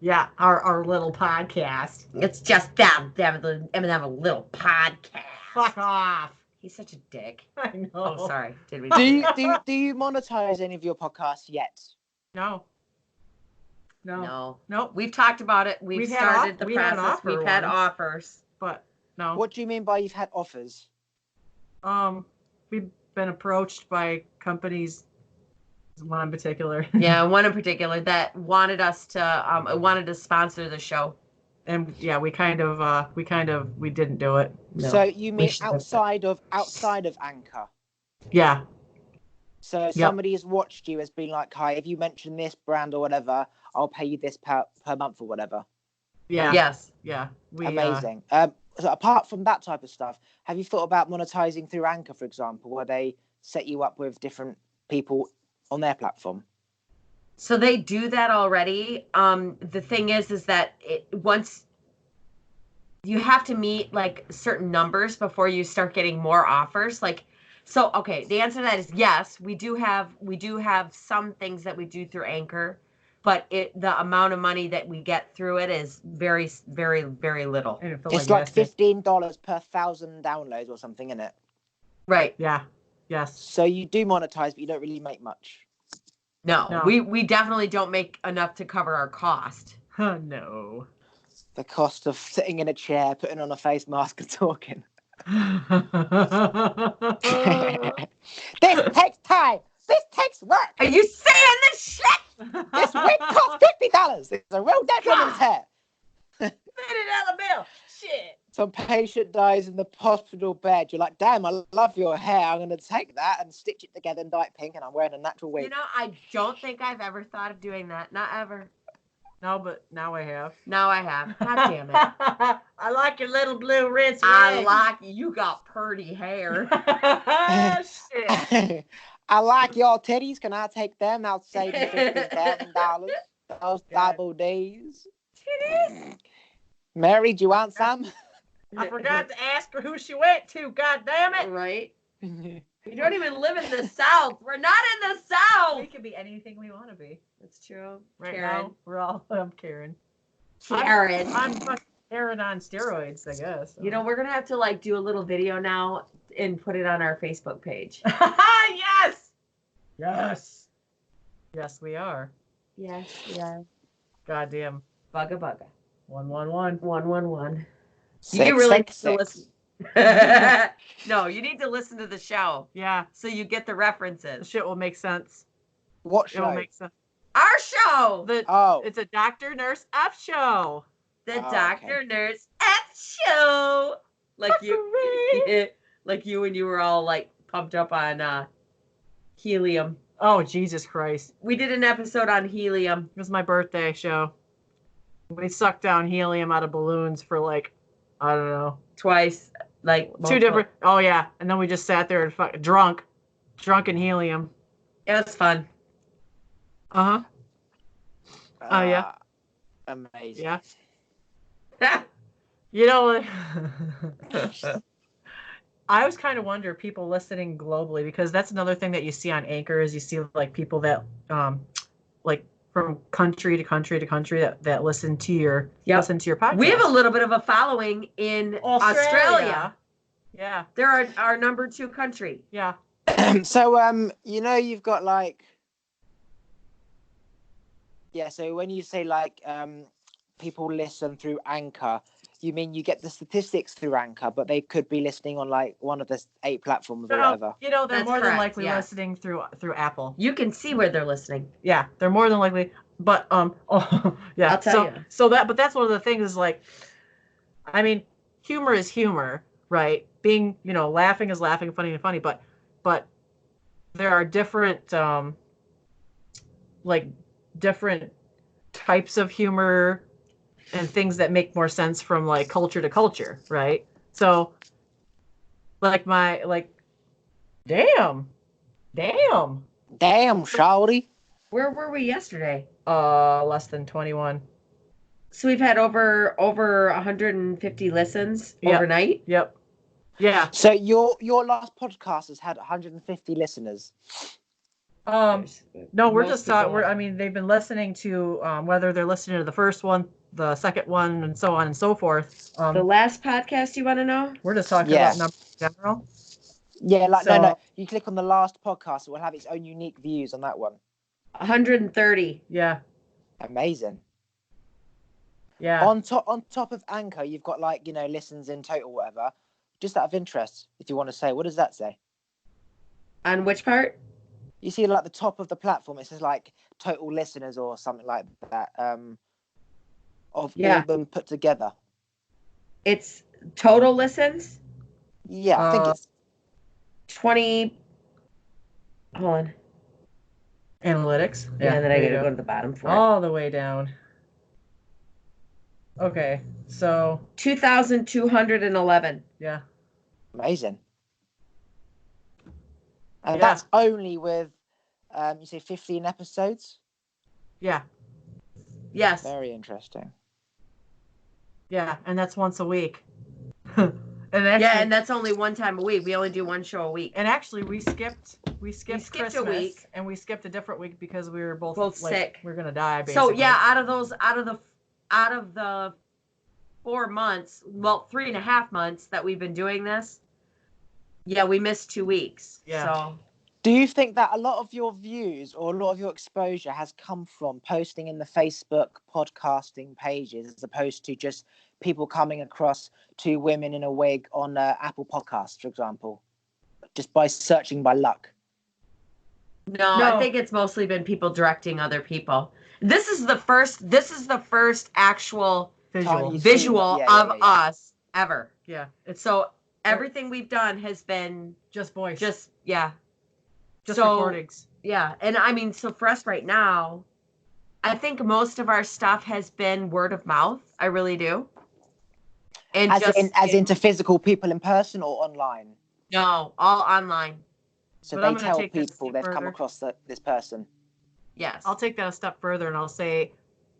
Yeah, our little podcast. It's just them. They have a little podcast. Fuck off. He's such a dick. I know. Oh, sorry. Did we? Do you monetize any of your podcasts yet? No. No. We've talked about it. We've started the process. We've had offers. But no. What do you mean by you've had offers? We've been approached by companies, one in particular. Yeah, one in particular that wanted us to sponsor the show. And yeah, we didn't do it. No. So you mean outside of Anchor? Yeah. So somebody has watched you, has been like, hi, if you mention this brand or whatever, I'll pay you this per month or whatever. Yeah. Yes. Yeah. Amazing. So apart from that type of stuff, have you thought about monetizing through Anchor, for example, where they set you up with different people on their platform? So they do that already. The thing is that once you have to meet like certain numbers before you start getting more offers. Like, so okay, the answer to that is yes. We do have some things that we do through Anchor, but the amount of money that we get through it is very, very, very little. It's like $15 per 1,000 downloads or something, isn't it? Right. Yeah. Yes. So you do monetize, but you don't really make much. No. We definitely don't make enough to cover our cost. No. The cost of sitting in a chair, putting on a face mask and talking. This takes time. This takes work. Are you saying this shit? This wig costs $50. It's a real dead woman's hair. $50 bill. Shit. Some patient dies in the hospital bed. You're like, damn, I love your hair. I'm going to take that and stitch it together and dye it pink, and I'm wearing a natural wig. I don't think I've ever thought of doing that. Not ever. No, but now I have. Now I have. God damn it. I like your little blue rinse. You got pretty hair. Shit. I like your titties. Can I take them? I'll save you $50,000. Those double D's. Titties. Mary, do you want some? I forgot to ask her who she went to. God damn it. Right. We don't even live in the South. We're not in the South. We can be anything we want to be. That's true. Right Karen. now, I'm Karen. Karen. I'm fucking Karen on steroids, I guess. So. We're going to have to do a little video now and put it on our Facebook page. Yes. Yes. Yes, we are. Yes, yeah. Goddamn. Bugga bugga. 111. 111. Six, You really six, need to six. listen. No, you need to listen to the show Yeah. so you get the The references. shit will make sense. What It will show? make sense. Our show. It's a Dr. Nurse F show. The Oh, Dr. okay. Nurse F show. Like you. like you when you were all like pumped up on helium. Oh, Jesus Christ. We did an episode on helium. It was my birthday show. We sucked down helium out of balloons for like, I don't know. Twice. Like Two multiple. different. Oh, yeah. And then we just sat there and drunk in helium. It was fun. Uh-huh. Oh, yeah. Amazing. Yeah. You know, I always kind of wonder people listening globally, because that's another thing that you see on Anchor is you see like people that like from country to country to country that listen to your podcast. We have a little bit of a following in Australia. Yeah. They're our number 2 country. Yeah. So you've got like so when you say like people listen through Anchor, you mean you get the statistics through Anchor, but they could be listening on like one of the 8 platforms or whatever. You know, they're That's more than correct, likely yeah. listening through Apple. You can see where they're listening. Yeah, they're more than likely. But yeah. I'll tell you. But that's one of the things is like, I mean, humor is humor, right? Being, laughing is laughing, funny is funny, but there are different different types of humor and things that make more sense from like culture to culture, right? So like damn, shawty. Where were we yesterday? Less than 21. So we've had over 150 listens overnight. Yep. Yeah. So your last podcast has had 150 listeners. No, we're just talking. They've been listening to whether they're listening to the first one, the second one, and so on and so forth. The last podcast, you want to know? We're just talking about numbers in general. Yeah, no. You click on the last podcast, it will have its own unique views on that one. 130. Yeah. Amazing. Yeah. On top of Anchor, you've got like listens in total, whatever. Just out of interest, if you want to say, what does that say? On which part? You see, like the top of the platform, it says like total listeners or something like that. Of all of them put together. It's total listens. Yeah, I think it's 20. Hold on. Analytics. Yeah, and then I gotta go to the bottom for all the way down. Okay, so 2,211. Yeah. Amazing. And that's only with, you say 15 episodes? Yeah. Yes. Very interesting. Yeah, and that's once a week. And that's only one time a week. We only do one show a week. And actually, we skipped Christmas, a week, and we skipped a different week because we were both like, sick. We're gonna die. Basically. So out of the 4 months, 3.5 months that we've been doing this, we missed 2 weeks. Yeah. So. Do you think that a lot of your views or a lot of your exposure has come from posting in the Facebook podcasting pages as opposed to just people coming across 2 women in a wig on Apple Podcasts, for example, just by searching by luck? No, I think it's mostly been people directing other people. This is the first actual visual of us ever. Yeah. So everything we've done has been just voice. Just recordings. Yeah. And I mean, so for us right now, I think most of our stuff has been word of mouth. I really do. And as into physical people in person or online? No, all online. So they tell people they've come across this person. Yes. I'll take that a step further and I'll say,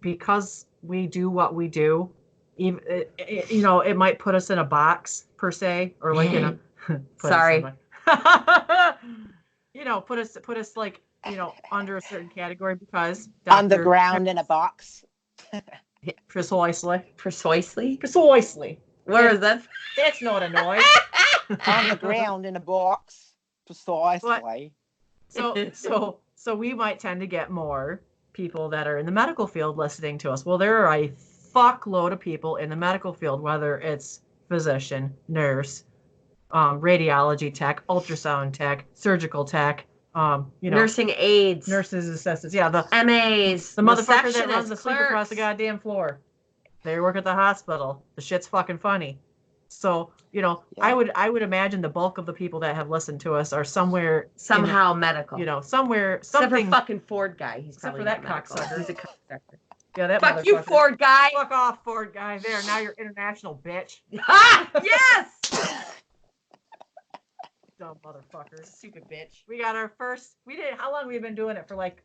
because we do what we do, even, it might put us in a box per se, or like in a. Sorry. Put us like under a certain category because underground in a box. Precisely. Where is that? That's not a noise. Underground in a box. Precisely. So we might tend to get more people that are in the medical field listening to us. Well, there are a fuckload of people in the medical field, whether it's physician, nurse, radiology tech, ultrasound tech, surgical tech, nursing aides, nurses assistants. Yeah, the MAs, the motherfucker that runs the sleep across the goddamn floor. They work at the hospital. The shit's fucking funny. So, you know, Yeah. I would imagine the bulk of the people that have listened to us are somewhere Somehow medical. you know, somewhere Except something. for fucking Ford guy. He's Except probably for that not medical. cocksucker. He's a cocksucker. Yeah, that Fuck you, motherfucker. Ford guy. Fuck off, Ford guy. There, now you're international, bitch. Ah, yes. Dumb motherfucker. Stupid bitch. We got our first. We did. How long have we been doing it for? Like.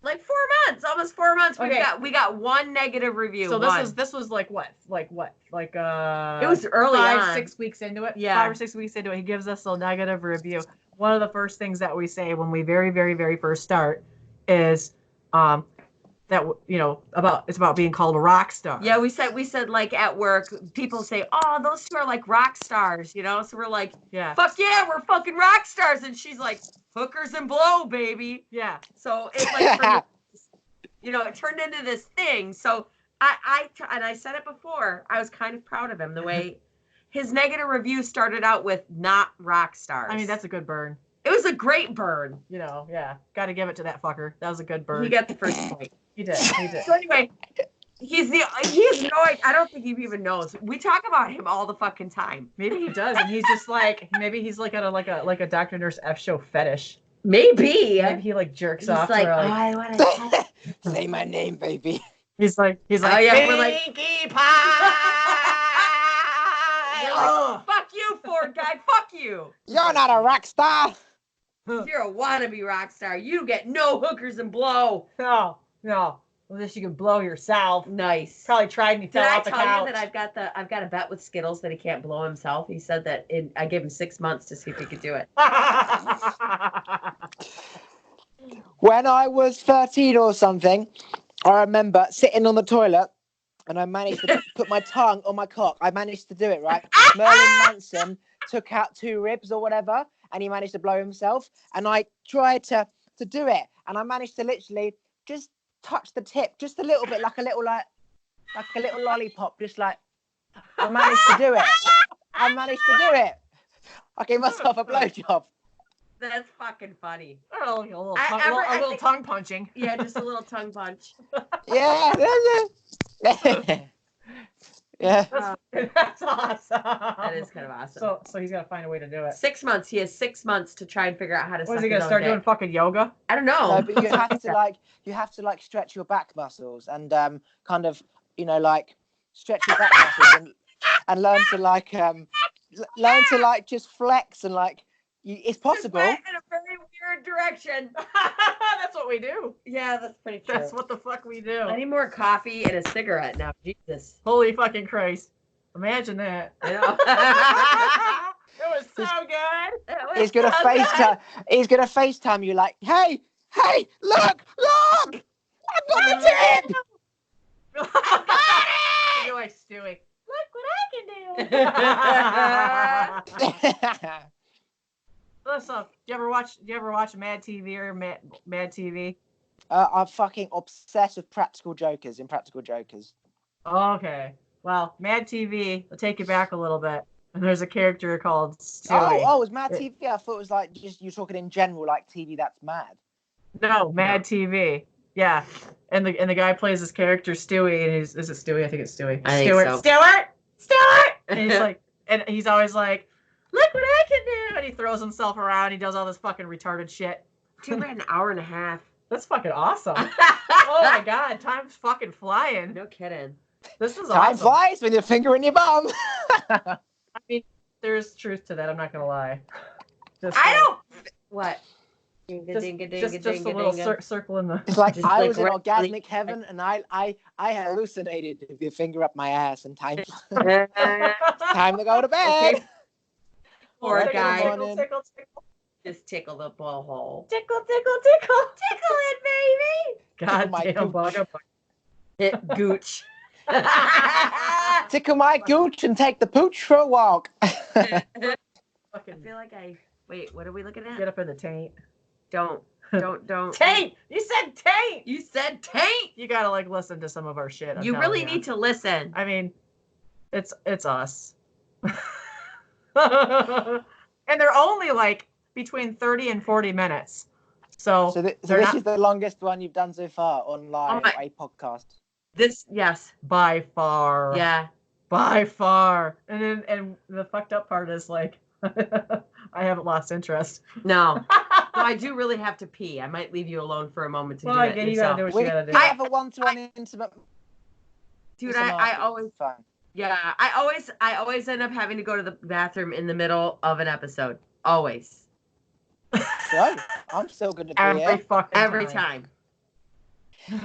Like 4 months, almost 4 months. Okay. We got one negative review. So one. this was like what? Like It was early 5, on. 6 weeks into it. Yeah. 5 or 6 weeks into it, he gives us a negative review. One of the first things that we say when we very, very, very first start is, that you know it's about being called a rock star. Yeah, we said like at work, people say, "Oh, those two are like rock stars," you know. So we're like, Yeah. "Fuck yeah, we're fucking rock stars," and she's like, "Hookers and blow, baby." Yeah. So it like, it turned into this thing. So I said it before, I was kind of proud of him the way his negative review started out with "not rock stars." I mean, that's a good burn. It was a great burn. You know, yeah. Got to give it to that fucker. That was a good burn. He got the first point. He did. So anyway, he's annoyed. I don't think he even knows. We talk about him all the fucking time. Maybe he does, and he's just like he's like a Dr. Nurse F show fetish. Maybe. Maybe he like jerks He's off. like, to, I want to. Say my name, baby. He's like, Oh, yeah, we're like, Pinkie Pie. You're like, fuck you, Ford guy. Fuck you. You're not a rock star. You're a wannabe rock star. You get no hookers and blow. No. Unless you can blow yourself. Nice. Probably tried and he fell Did I off the tell couch. you that I've got a bet with Skittles that he can't blow himself? He said that I gave him 6 months to see if he could do it. When I was 13 or something, I remember sitting on the toilet and I managed to put my tongue on my cock. I managed to do it, right? Merlin Manson took out 2 ribs or whatever and he managed to blow himself. And I tried to do it. And I managed to literally just touch the tip just a little bit, like a little lollipop, just like I managed to do it. I gave myself a blowjob. That's fucking funny. Oh, a little tongue punching. Yeah, just a little tongue punch. Yeah. Yeah. That's awesome. That is kind of awesome. So he's got to find a way to do it. 6 months. He has 6 months to try and figure out how to. What is he gonna start doing? Fucking yoga? I don't know. No, but you have to stretch your back muscles and kind of stretch your back muscles and learn to just flex and it's possible. Just went in a very weird direction. That's what we do. Yeah, that's pretty true. That's what the fuck we do. I need more coffee and a cigarette now. Jesus. Holy fucking Christ. Imagine that. I know. It was so good. He's gonna FaceTime you like, hey, look, I got the tip. You're like Stewie. Look what I can do. Listen, do you ever watch Mad TV or Mad TV? I'm fucking obsessed with Practical Jokers. Okay. Well, Mad TV, I'll take you back a little bit. And there's a character called Stewie. Oh, it was Mad TV. I thought it was like just you're talking in general, like TV that's mad. No, Mad TV. Yeah. And the guy plays this character Stewie, and is it Stewie? I think it's Stewie. I think so. Stewart! And he's like, and he's always like, look what I can do! And he throws himself around. He does all this fucking retarded shit. Dude, we're at an hour and a half. That's fucking awesome. Oh my god, time's fucking flying. No kidding. This is Time awesome. flies with your finger in your bum. I mean, there's truth to that. I'm not gonna lie. What? Just a little circle in the. It's like Just I like was in really- orgasmic heaven and I hallucinated with your finger up my ass and time to go to bed. Okay. Poor Tickle, guy. tickle, Tickle. Just tickle the ball hole. Tickle. Tickle it, baby. God my damn, gooch. Hit gooch. Tickle my gooch and take the pooch for a walk. I Fucking feel like wait, what are we looking at? get up in the taint. Don't. Taint! You said taint! You said taint! You gotta listen to some of our shit. You really need to listen. I mean, it's us. And they're only between 30 and 40 minutes. So this not is the longest one you've done so far on live, a podcast. Yes. by far. Yeah. By far. And the fucked up part is like, I haven't lost interest. No. So I do really have to pee. I might leave you alone for a moment to do it You gotta yourself. do what We you gotta do. have a one-to-one intimate. Dude, listen I after, always it's fine. yeah, I always end up having to go to the bathroom in the middle of an episode. Always. So I'm still gonna be Every here. fucking Every time.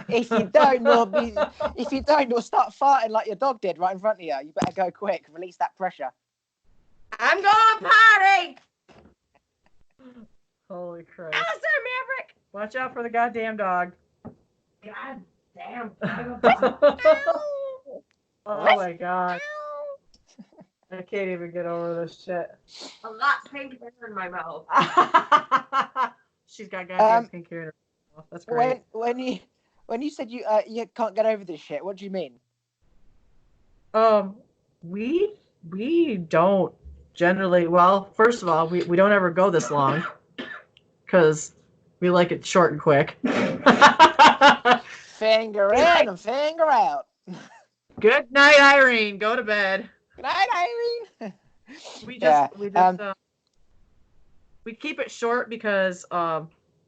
If you don't know, start farting like your dog did right in front of you. You better go quick. Release that pressure. I'm going potty! Holy Christ. Alistair Maverick! Watch out for the goddamn dog. God damn. Oh my god. I can't even get over this shit. A lot pink hair in my mouth. She's got goddamn Um, pink hair in her mouth. That's great. When you said you can't get over this shit, what do you mean? We don't generally, well, first of all, we don't ever go this long because we like it short and quick. Finger in and finger out. Good night, Irene. Go to bed. Good night, Irene. We Yeah, we keep it short because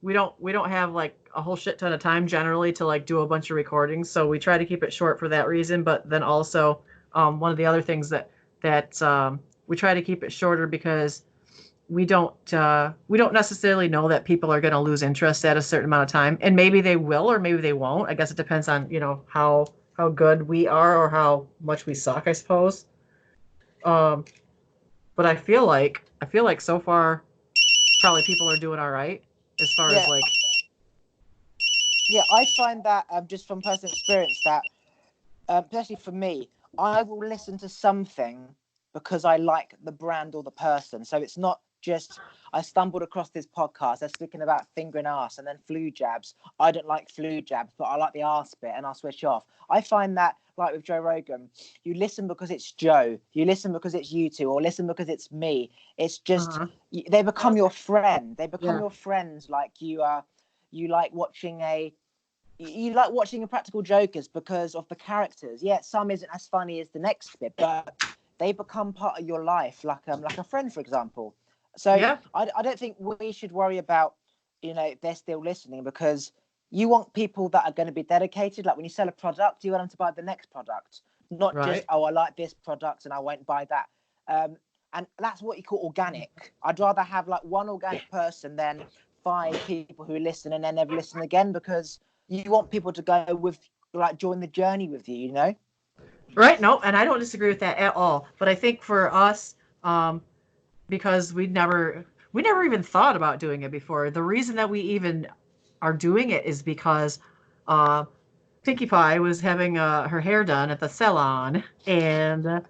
we don't have like a whole shit ton of time generally to like do a bunch of recordings, so we try to keep it short for that reason. But then also one of the other things that we try to keep it shorter because we don't necessarily know that people are going to lose interest at a certain amount of time, and maybe they will or maybe they won't. I guess it depends on how good we are or how much we suck, I suppose. But I feel like so far probably people are doing all right as far as like. Yeah, I find that just from personal experience that, especially for me, I will listen to something because I like the brand or the person. So it's not just I stumbled across this podcast. They're speaking about fingering arse and then flu jabs. I don't like flu jabs, but I like the arse bit, and I'll switch off. I find that, like with Joe Rogan, you listen because it's Joe, you listen because it's you two, or listen because it's me. It's just they become your friend. They become your friends. Like you like watching Practical Jokers because of the characters. Yeah, some isn't as funny as the next bit, but they become part of your life, like a friend, for example. So I don't think we should worry about, if they're still listening, because you want people that are going to be dedicated. Like when you sell a product, you want them to buy the next product, not just, I like this product and I won't buy that. And that's what you call organic. I'd rather have like one organic person than 5 people who listen and then never listen again, because you want people to go with, like, join the journey with you, Right. No, and I don't disagree with that at all. But I think for us, because we never even thought about doing it before. The reason that we even are doing it is because Pinkie Pie was having her hair done at the salon, and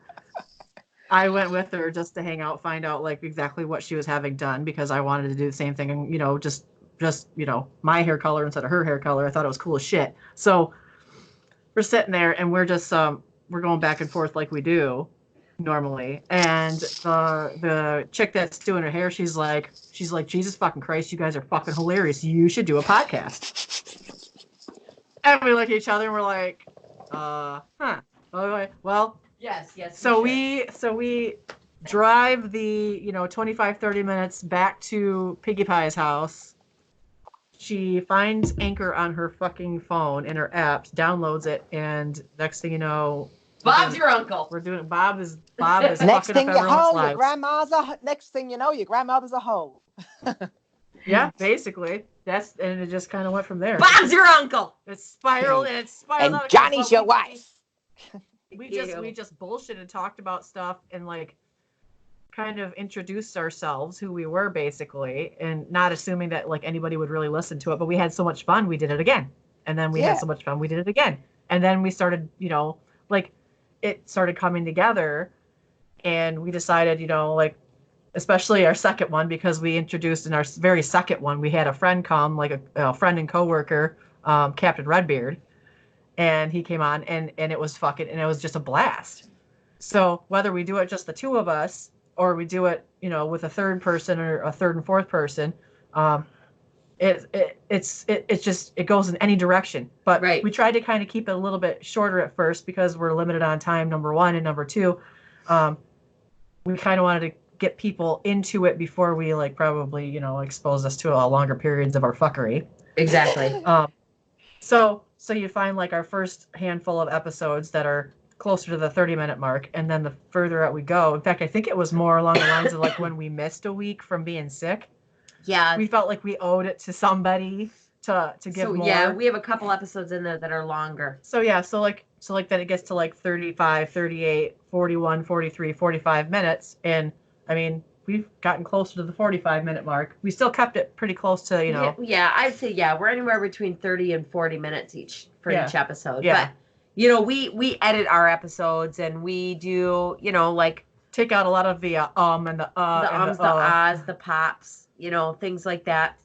I went with her just to hang out, find out like exactly what she was having done, because I wanted to do the same thing, and just my hair color instead of her hair color. I thought it was cool as shit. So we're sitting there and we're just we're going back and forth like we do normally, and the chick that's doing her hair, she's like, Jesus fucking Christ, you guys are fucking hilarious, you should do a podcast. And we look at each other and we're like, okay, well, yes. so we drive the 25-30 minutes back to Piggy Pie's house. She finds Anchor on her fucking phone in her apps, downloads it, and next thing you know, Bob's your uncle. We're doing Bob is Next fucking thing up you everyone's know, lives. next thing you know, your grandmother's a hoe. Yeah, basically. And it just kind of went from there. Bob's your uncle. It spiraled and And Johnny's your wife. We just bullshit and talked about stuff and like kind of introduced ourselves, who we were basically, and not assuming that like anybody would really listen to it. But we had so much fun, we did it again. And then we had so much fun, we did it again. And then we started, like it started coming together, and we decided, especially our second one, because we introduced in our very second one, we had a friend come, like a friend and coworker, Captain Redbeard, and he came on, and it was just a blast. So whether we do it just the two of us, or we do it, with a third person or a third and fourth person, it goes in any direction. But Right. we tried to kind of keep it a little bit shorter at first because we're limited on time, number one, and number two, we kind of wanted to get people into it before we like probably, you know, expose us to a longer periods of our fuckery. Exactly. So you find like our first handful of episodes that are closer to the 30-minute mark, and then the further out we go. In fact, I think it was more along the lines of like when we missed a week from being sick. Yeah. We felt like we owed it to somebody to give more. Yeah, we have a couple episodes in there that are longer. So then it gets to like 35, 38, 41, 43, 45 minutes. And I mean, we've gotten closer to the 45-minute mark. We still kept it pretty close to, you know. Yeah, I'd say, we're anywhere between 30 and 40 minutes each for each episode. Yeah. But, you know, we edit our episodes and we do, you know, like. Take out a lot of the and the the ahs, the pops, you know, things like that.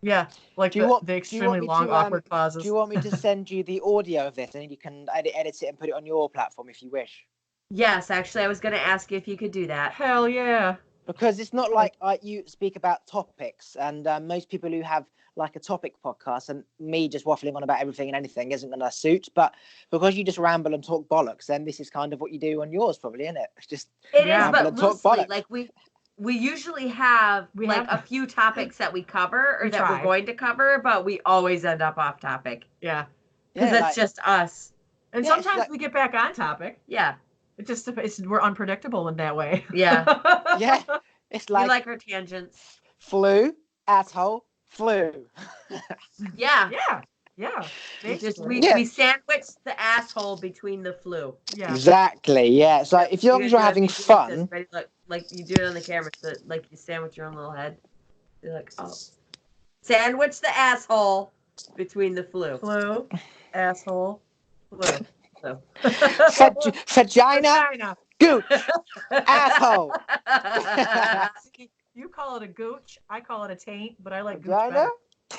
Yeah, like the extremely long, awkward pauses. Do you want me to send you the audio of this and you can edit it and put it on your platform if you wish? Yes, actually, I was going to ask you if you could do that. Hell yeah. Because it's not like you speak about topics, and most people who have like a topic podcast and me just waffling on about everything and anything isn't going to suit. But because you just ramble and talk bollocks, then this is kind of what you do on yours, probably, isn't it? Just it is, but and talk loosely, bollocks. like we usually have a few topics that we cover or that we're going to cover, but we always end up off topic. Yeah, because that's just us. And sometimes we get back on topic. Yeah. We're unpredictable in that way. Yeah. Yeah. It's like, we like our tangents. Flu, asshole, flu. Yeah. Yeah. Yeah. We sandwich the asshole between the flu. Yeah. Exactly. Yeah. So if you're having fun. Like you do it on the camera, so like you sandwich your own little head. You're like, oh. Sandwich the asshole between the flu. Flu, asshole, flu. Vagina, gooch, asshole. You call it a gooch, I call it a taint, but I like vagina,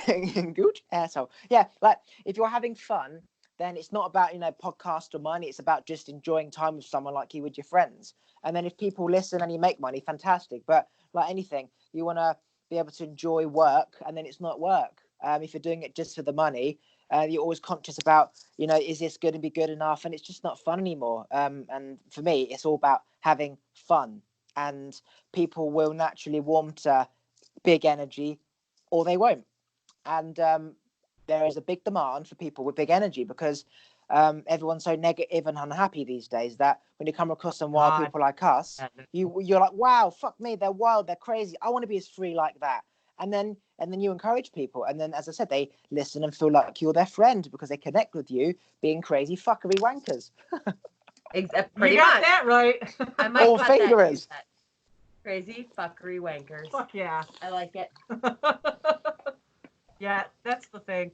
gooch. Gooch, asshole. Yeah, like if you're having fun, then it's not about, podcast or money. It's about just enjoying time with someone like you with your friends. And then if people listen and you make money, fantastic. But like anything, you want to be able to enjoy work, and then it's not work. If you're doing it just for the money, you're always conscious about, is this going to be good enough? And it's just not fun anymore. And for me, it's all about having fun. And people will naturally warm to big energy or they won't. And there is a big demand for people with big energy because everyone's so negative and unhappy these days that when you come across some wild people like us, you're like, wow, fuck me, they're wild, they're crazy. I want to be as free like that. And then you encourage people. And then, as I said, they listen and feel like you're their friend because they connect with you being crazy fuckery wankers. Pretty you got much. that right. I might All fingerers. Crazy fuckery wankers. Fuck yeah. I like it. Yeah, that's the thing.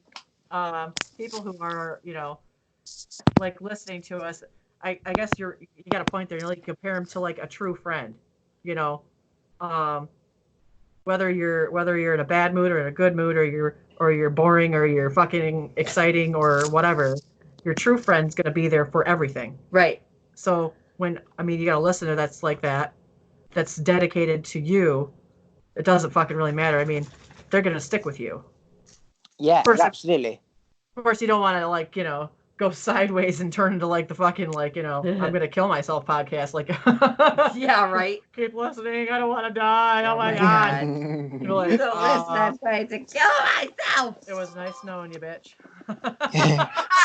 People who are, like listening to us, I guess you got a point there. You like compare them to like a true friend, whether you're in a bad mood or in a good mood or you're boring or you're fucking exciting or whatever, your true friend's gonna be there for everything. Right. So you got a listener that's like that, that's dedicated to you. It doesn't fucking really matter. I mean, they're gonna stick with you. Yeah, absolutely. Of course, you don't want to go sideways and turn into like the fucking I'm gonna kill myself podcast. Like, yeah, right. Keep listening. I don't want to die. Oh my god. You're like, I'm trying to kill myself. It was nice knowing you, bitch.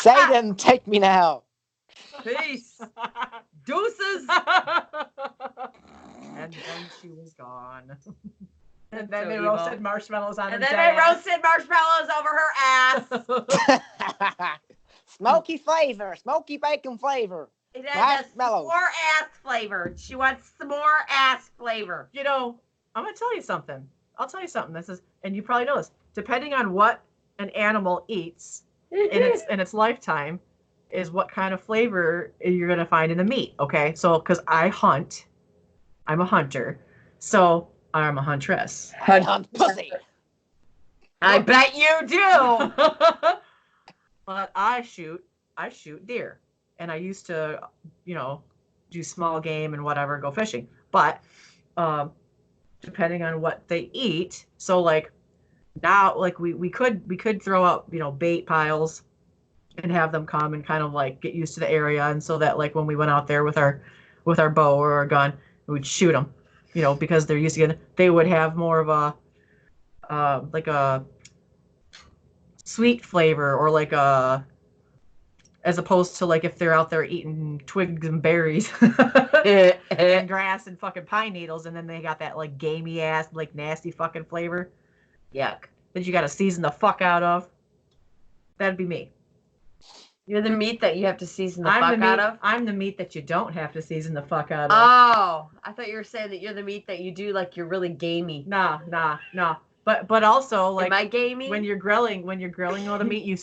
Satan, take me now. Peace. Deuces. And then she was gone. And then they roasted marshmallows on her ass. And then they roasted marshmallows over her ass. Smoky flavor, smoky bacon flavor. It has s'more ass flavor. She wants s'more ass flavor. I'm gonna tell you something. I'll tell you something. This is, and you probably know this. Depending on what an animal eats in its lifetime, is what kind of flavor you're gonna find in the meat. Okay, so because I hunt, I'm a hunter, so I'm a huntress. I hunt pussy. I bet you do. But I shoot deer, and I used to, do small game and whatever, go fishing. But depending on what they eat, so like now, like we could throw up, you know, bait piles and have them come and kind of like get used to the area, and so that like when we went out there with our bow or our gun, we'd shoot them, you know, because they're used to it. They would have more of a like a sweet flavor, or like a, as opposed to like if they're out there eating twigs and berries and grass and fucking pine needles, and then they got that like gamey ass, like nasty fucking flavor. Yuck. That you got to season the fuck out of. That'd be me. You're the meat that you have to season the fuck out of? I'm the meat that you don't have to season the fuck out of. Oh, I thought you were saying that you're the meat that you do like you're really gamey. Nah. But also, like, am I gamey? when you're grilling all the meat, you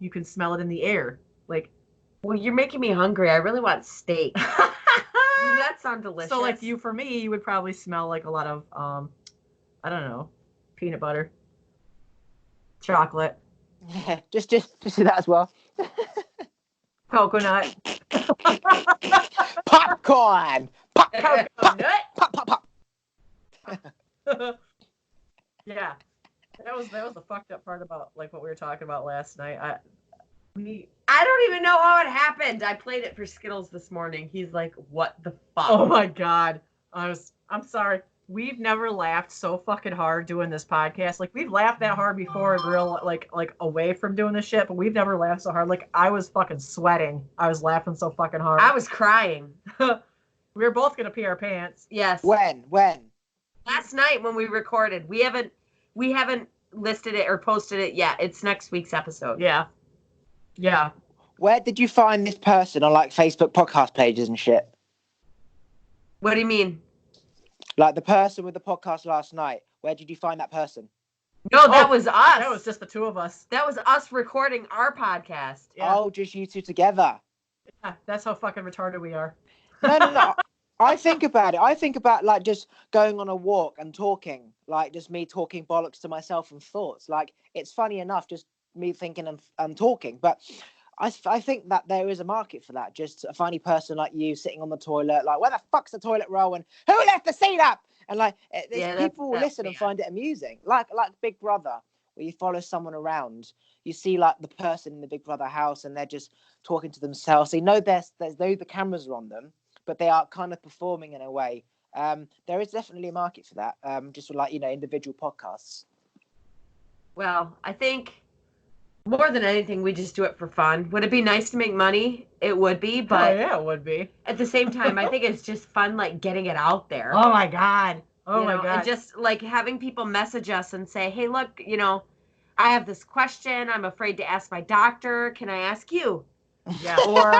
can smell it in the air. Like, well, you're making me hungry. I really want steak. That sounds delicious. So like for me, you would probably smell like a lot of I don't know, peanut butter, chocolate. Yeah, just do that as well. Coconut. Popcorn. Pop, Coconut. pop. Yeah, that was the fucked up part about like what we were talking about last night. I don't even know how it happened. I played it for Skittles this morning. He's like, "What the fuck?" Oh my god, I'm sorry. We've never laughed so fucking hard doing this podcast. Like, we've laughed that hard before in real, like away from doing this shit, but we've never laughed so hard. Like, I was fucking sweating. I was laughing so fucking hard. I was crying. We were both gonna pee our pants. Yes. When? Last night when we recorded. We haven't listed it or posted it yet. It's next week's episode. Yeah. Where did you find this person on like Facebook podcast pages and shit? What do you mean? Like the person with the podcast last night. Where did you find that person? No, that was us. That was just the two of us. That was us recording our podcast. Yeah. Oh, just you two together. Yeah, that's how fucking retarded we are. No. I think about it. I think about like just going on a walk and talking, like just me talking bollocks to myself and thoughts. Like, it's funny enough, just me thinking and talking. But I think that there is a market for that. Just a funny person like you sitting on the toilet, like, where the fuck's the toilet roll? And who left the seat up? And like, people will listen and find it amusing. Like Big Brother, where you follow someone around. You see like the person in the Big Brother house and they're just talking to themselves. They know there's the cameras are on them, but they are kind of performing in a way. There is definitely a market for that. Just for like, individual podcasts. Well, I think more than anything, we just do it for fun. Would it be nice to make money? It would be, but yeah, it would be. At the same time, I think it's just fun, like getting it out there. Oh my god. And just like having people message us and say, "Hey, look, I have this question. I'm afraid to ask my doctor. Can I ask you?" Yeah. Or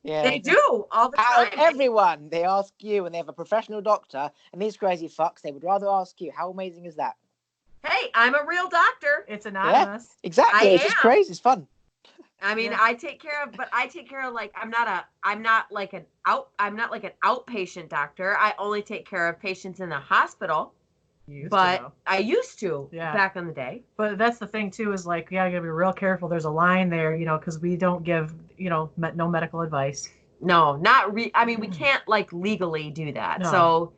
yeah, they do all the time. Everyone, they ask you, and they have a professional doctor, and these crazy fucks, they would rather ask you. How amazing is that? Hey, I'm a real doctor. It's anonymous. Yeah, exactly. It's just crazy. It's fun. I mean, I take care of like I'm not like an outpatient doctor. I only take care of patients in the hospital. I used to back in the day. But that's the thing too, is like, you gotta be real careful. There's a line there, because we don't give, no medical advice. No, I mean, we can't like legally do that. No. So,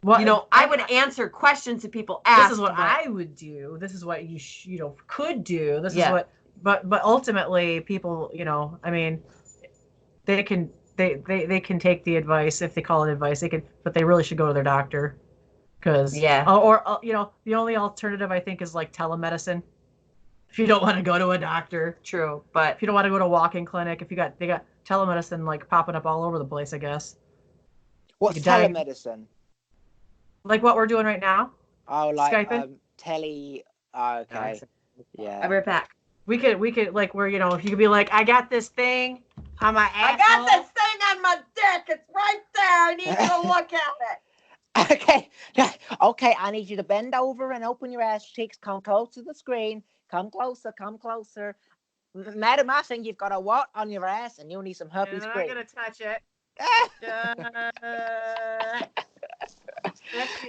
I would answer questions that people ask. This is what I would do. This is what you could do. This is what, but ultimately people, I mean, they can take the advice if they call it advice. But they really should go to their doctor. Because or the only alternative I think is like telemedicine. If you don't want to go to a doctor, true. But if you don't want to go to a walk-in clinic, they got telemedicine like popping up all over the place, I guess. What's telemedicine? Like what we're doing right now. Oh, like Skyping? tele. Okay. Yeah. I'll be right back. We could like where you could be like, I got this thing on my asshole. I got this thing on my dick. It's right there. I need you to look at it. Okay, I need you to bend over and open your ass cheeks. Come close to the screen. Come closer. Madam, I think you've got a what on your ass and you'll need some herpes cream. I'm going to touch it.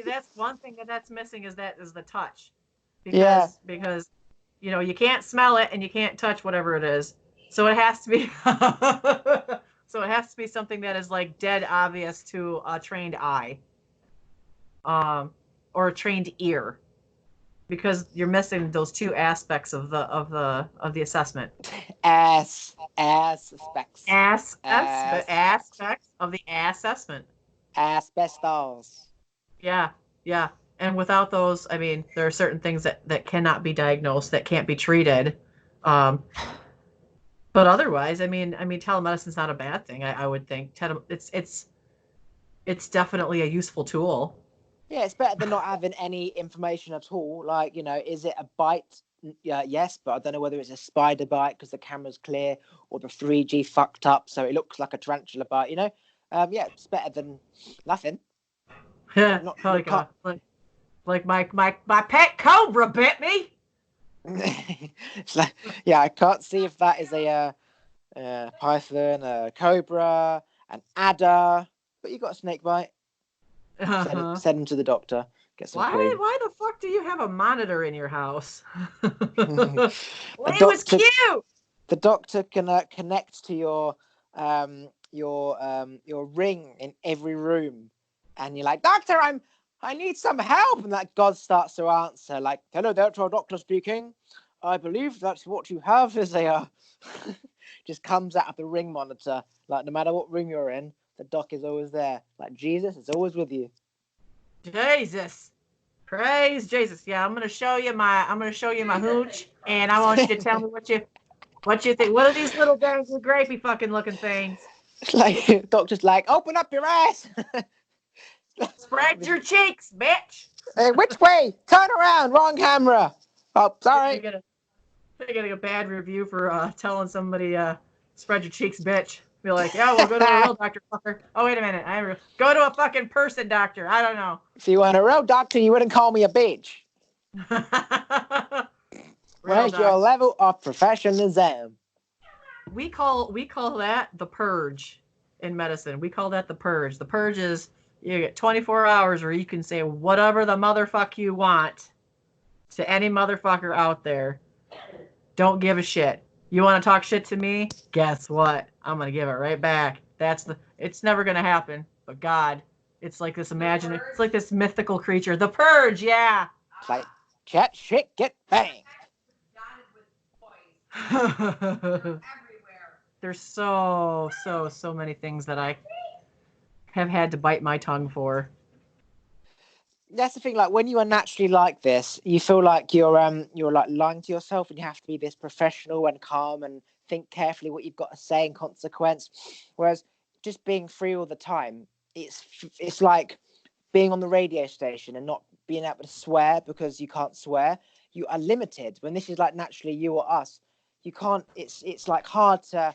That's one thing that's missing is the touch. Because you can't smell it and you can't touch whatever it is. So it has to be something that is like dead obvious to a trained eye. Or a trained ear, because you're missing those two aspects of the assessment. Aspects. Aspects of the assessment. Asbestos. Yeah. And without those, I mean, there are certain things that cannot be diagnosed, that can't be treated. But otherwise, I mean, telemedicine's not a bad thing. I would think it's definitely a useful tool. Yeah, it's better than not having any information at all. Like, is it a bite? Yes, but I don't know whether it's a spider bite because the camera's clear, or the 3G fucked up so it looks like a tarantula bite. Yeah, it's better than nothing. Yeah, like my pet cobra bit me. It's like, yeah, I can't see if that is a python, a cobra, an adder, but you got a snake bite. Send him to the doctor. Get some cream. Why the fuck do you have a monitor in your house? It was cute. The doctor can connect to your ring in every room, and you're like, doctor, I need some help, and that God starts to answer like, hello, doctor speaking. I believe that's what you have is a just comes out of the ring monitor. Like, no matter what room you're in, the doc is always there. Like Jesus is always with you. Jesus. Praise Jesus. Yeah, I'm gonna show you my hooch, and I want you to tell me what you think. What are these little bags of grapey fucking looking things? Like, doctor's like, open up your ass. Spread your cheeks, bitch. Hey, which way? Turn around. Wrong camera. Oh, sorry. You're getting a bad review for telling somebody spread your cheeks, bitch. Be like, yeah, we'll go to a real doctor, fucker. Oh, wait a minute. Go to a fucking person doctor. I don't know. If you weren't a real doctor, you wouldn't call me a bitch. Where's your level of professionalism? We call that the purge in medicine. We call that the purge. The purge is you get 24 hours where you can say whatever the motherfucker you want to any motherfucker out there. Don't give a shit. You want to talk shit to me? Guess what? I'm going to give it right back. It's never going to happen. But God, it's like this it's like this mythical creature. The purge, yeah. It's like, chat shit, get banged. Everywhere. There's so many things that I have had to bite my tongue for. That's the thing. Like, when you are naturally like this, you feel like you're like lying to yourself, and you have to be this professional and calm and think carefully what you've got to say in consequence. Whereas just being free all the time, it's like being on the radio station and not being able to swear because you can't swear. You are limited. When this is like naturally you or us, you can't. It's like hard to.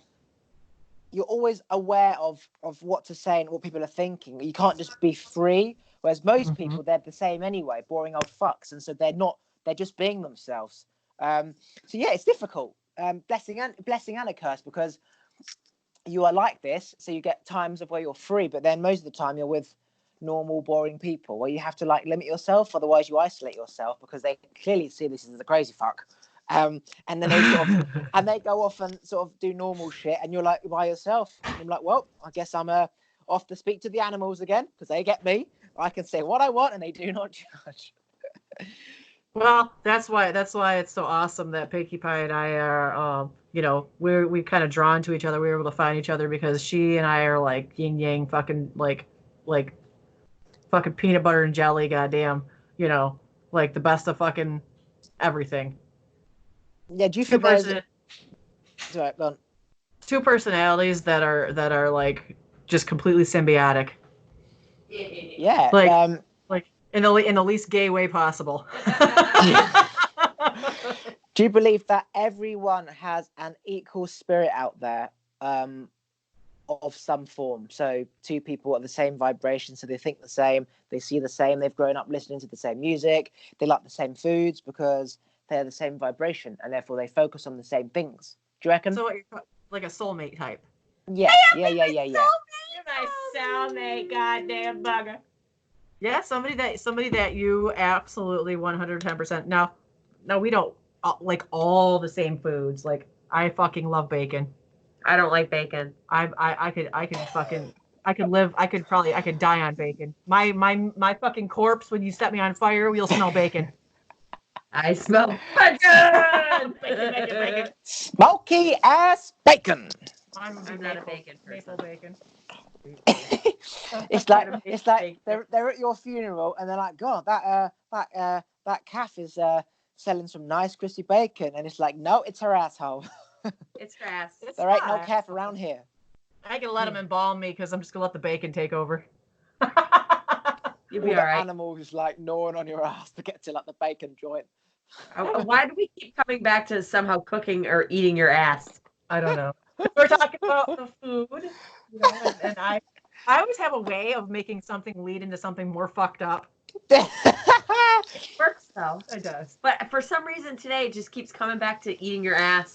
You're always aware of what to say and what people are thinking. You can't just be free. Whereas most people, they're the same anyway, boring old fucks, and so they're just being themselves. So yeah, it's difficult. Blessing and a curse, because you are like this, so you get times of where you're free, but then most of the time you're with normal, boring people where you have to like limit yourself, otherwise you isolate yourself because they clearly see this as a crazy fuck. And then they sort of and they go off and sort of do normal shit, and you're like by yourself. And I'm like, well, I guess I'm off to speak to the animals again because they get me. I can say what I want and they do not judge. Well, that's why it's so awesome that Pinkie Pie and I are, we've kind of drawn to each other. We were able to find each other because she and I are like yin yang, fucking like fucking peanut butter and jelly. Goddamn, like the best of fucking everything. Yeah, do you think sorry, go on. Two personalities that are like just completely symbiotic. Yeah, like in the least gay way possible. Do you believe that everyone has an equal spirit out there, of some form? So two people are the same vibration, so they think the same, they see the same, they've grown up listening to the same music, they like the same foods because they're the same vibration, and therefore they focus on the same things. Do you reckon? So like a soulmate type. Yeah. You're my soulmate, goddamn bugger. Yeah, somebody that you absolutely 110%. Now we don't like all the same foods. Like, I fucking love bacon. I don't like bacon. I could die on bacon. My fucking corpse, when you set me on fire, you'll smell bacon. I smell bacon. Bacon. Smoky ass bacon. Mine would be I'm not a maple, bacon maple person. bacon. It's like they're at your funeral and they're like, God, that calf is selling some nice crispy bacon, and it's like, no, it's her asshole. It's her ass. There ain't no calf around here. I can let them embalm me because I'm just gonna let the bacon take over. You'll All be the all right. animals like gnawing on your ass to get to like the bacon joint. Why do we keep coming back to somehow cooking or eating your ass? I don't know. We're talking about the food, you know, and I always have a way of making something lead into something more fucked up. Works though. It does. But for some reason today, it just keeps coming back to eating your ass.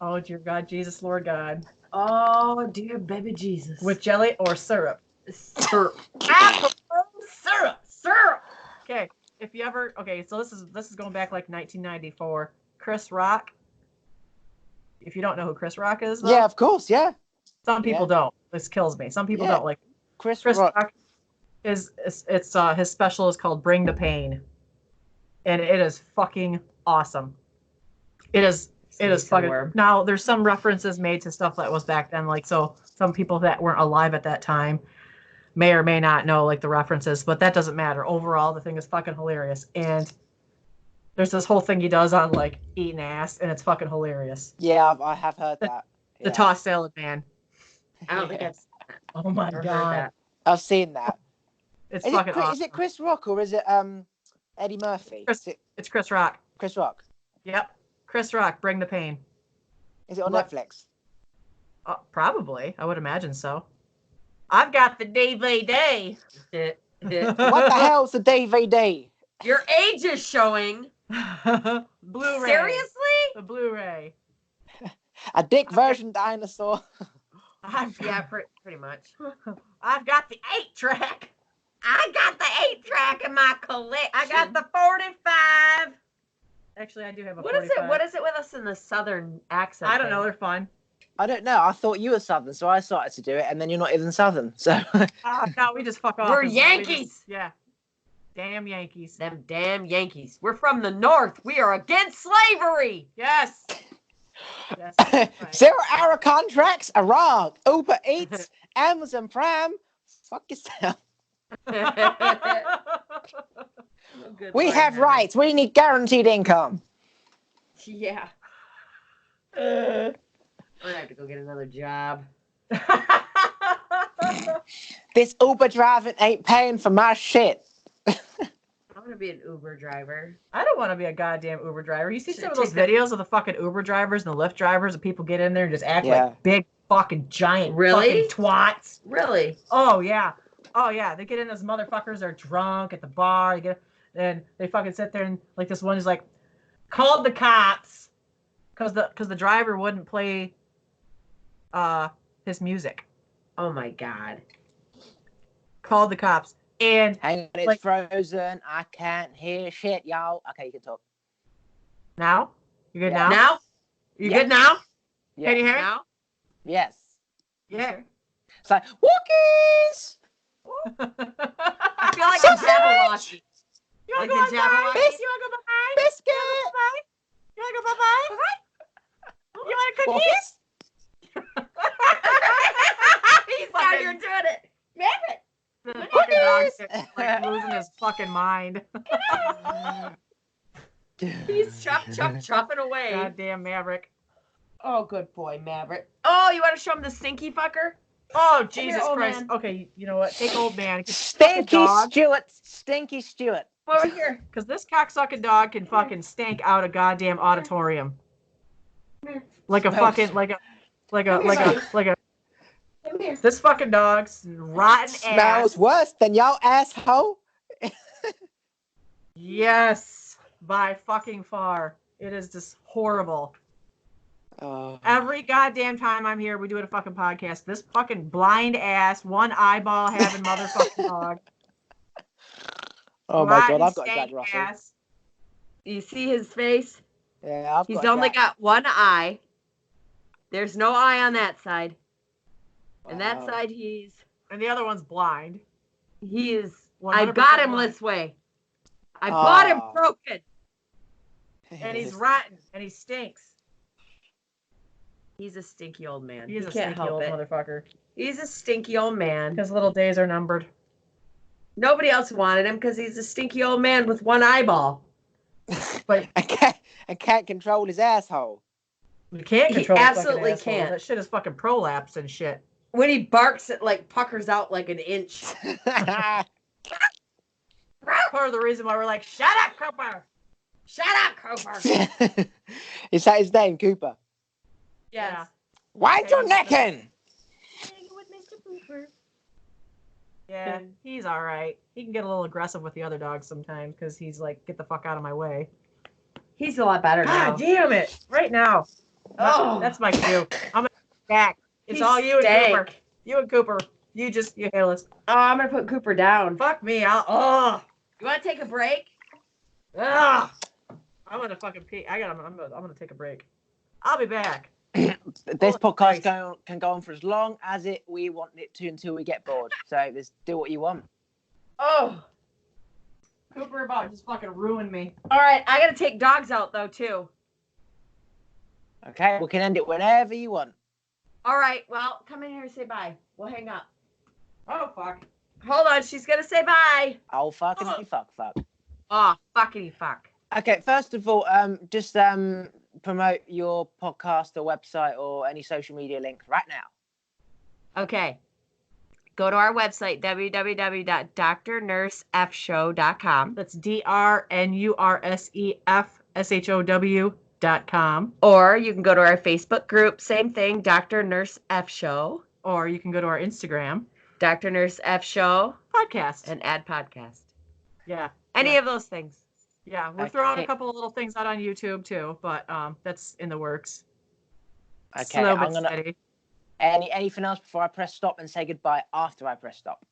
Oh dear God, Jesus, Lord God. Oh dear baby Jesus. With jelly or syrup? syrup. Apple syrup. Okay, if you ever so this is going back like 1994. Chris Rock. If you don't know who Chris Rock is, though, Yeah, of course, yeah. some people don't. This kills me. Some people don't like Chris Rock. Rock. His special is called Bring the Pain, and it is fucking awesome. It is fucking. Now there's some references made to stuff that was back then, like so some people that weren't alive at that time may or may not know like the references, but that doesn't matter. Overall, the thing is fucking hilarious, and there's this whole thing he does on like eating ass, and it's fucking hilarious. Yeah, I have heard that. The tossed salad man. I don't think I've. Oh my God. I've seen that. It's Is fucking awesome. Is it Chris Rock or is it Eddie Murphy? It's Chris Rock. Chris Rock. Yep. Chris Rock, Bring the Pain. Is it on Netflix? Probably. I would imagine so. I've got the DVD. What the hell's the DVD? Your age is showing. Blu-ray. Seriously? The Blu-ray. A dick version dinosaur. Yeah, pretty much. I've got the 8-track. I got the 8-track in my collection. I got the 45. Actually, I do have a What 45. is it? What is it with us in the southern accent? I don't know. They're fun. I don't know. I thought you were Southern, so I started to do it, and then you're not even Southern. So No, we just fuck off. We're Yankees. Yeah. Damn Yankees. Them damn Yankees. We're from the North. We are against slavery. Yes. Yes. Right. 0-hour contracts are wrong. Uber Eats, Amazon Prime. Fuck yourself. We have rights. We need guaranteed income. Yeah. I'm gonna have to go get another job. This Uber driving ain't paying for my shit. I want to be an Uber driver. I don't want to be a goddamn Uber driver. You see some of those videos of the fucking Uber drivers and the Lyft drivers, and people get in there and just act like big fucking giant fucking twats. Really? Oh yeah. Oh yeah. They get in as motherfuckers. They're drunk at the bar. And they fucking sit there and like this one is like called the cops because the driver wouldn't play his music. Oh my God. Called the cops. And hang on, it's frozen. I can't hear shit, y'all. Okay, you can talk. Now? You good now? Now? You good now? Yeah. Can you hear me? Now? Yes. Yeah. It's like, Wookiees! I feel like a Jabberwocky. You want Like to the go bye-bye? Jabberwocky? You want to go bye-bye? Biscuit! You want to go bye-bye? You want cookies? He's out here doing it. Rabbit. The fucking dog's like losing his fucking mind. He's chopping away. Goddamn Maverick. Oh, good boy, Maverick. Oh, you want to show him the stinky fucker? Oh, Jesus old Christ. man. Okay, you know what? Take old man. Stinky Stewart. Over here. Because this cocksucking dog can fucking stank out a goddamn auditorium. Like a fucking, like a. This fucking dog's rotten Smells ass. worse than y'all asshole. Yes, by fucking far. It is just horrible. Every goddamn time I'm here, we do a fucking podcast. This fucking blind ass, one eyeball having motherfucking dog. Oh my God, I've got Jack Russell. Ass. You see his face? Yeah, He's only got one eye. There's no eye on that side. And that side And the other one's blind. He is. I got him blind. this way. I bought him Ah. broken. And he's rotten. And he stinks. He's a stinky old man. He's He a can't stinky help old it. motherfucker. He's a stinky old man. His little days are numbered. Nobody else wanted him because he's a stinky old man with one eyeball. But I can't control his asshole. you can't He control his absolutely fucking asshole. can't. That shit is fucking prolapse and shit. When he barks, it like puckers out like an inch. Part of the reason why we're like, shut up, Cooper. Shut up, Cooper. Is that his name, Cooper? Yes. Wind your neck in. Yeah, he's all right. He can get a little aggressive with the other dogs sometimes because he's like, get the fuck out of my way. He's a lot better now. God damn it. Right now. Oh. That's my cue. I'm going to back. It's He all you and Cooper. stank. You and Cooper. You hairless. Oh, I'm gonna put Cooper down. Fuck me. You want to take a break? I'm going to fucking pee. I'm going to take a break. I'll be back. This podcast can go on for as long as we want it to until we get bored. So just do what you want. Oh. Cooper about just fucking ruined me. All right, I gotta take dogs out though too. Okay, we can end it whenever you want. All right, well, come in here and say bye. We'll hang up. Oh, fuck. Hold on, she's gonna say bye. Oh, fucking fuck. Oh, fuckity fuck. Okay, first of all, just promote your podcast or website or any social media links right now. Okay. Go to our website, www.drnursefshow.com. That's DRNURSEFSHOW.com. Or you can go to our Facebook group, same thing, Dr. Nurse F Show. Or you can go to our Instagram. Dr. Nurse F Show. Podcast. And add podcast. Yeah. Any of those things. Yeah, we're throwing a couple of little things out on YouTube too, but that's in the works. Okay, Slow I'm but gonna. steady. Anything else before I press stop and say goodbye after I press stop?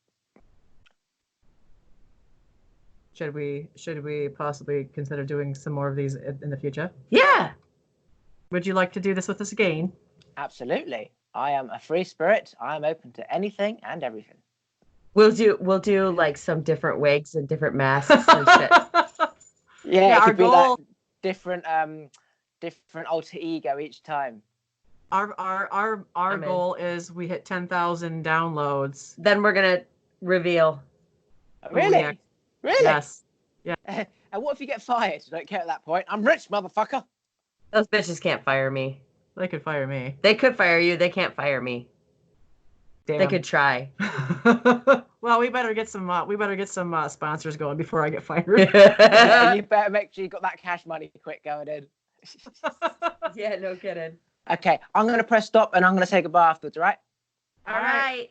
Should we possibly consider doing some more of these in the future? Yeah. Would you like to do this with us again? Absolutely. I am a free spirit. I am open to anything and everything. We'll do like some different wigs and different masks and shit. Yeah, it our could be goal- like different alter ego each time. Our I'm in. goal is we hit 10,000 downloads. Then we're gonna reveal. Really? Yeah. Really? Yes. And what if you get fired? I don't care at that point. I'm rich, motherfucker. Those bitches can't fire me. They could fire me. They could fire you. They can't fire me. Damn. They could try. Well, we better get some sponsors going before I get fired. Yeah, you better make sure you got that cash money quick going in. Yeah, no kidding. Okay, I'm going to press stop and I'm going to say goodbye afterwards, all right? All right.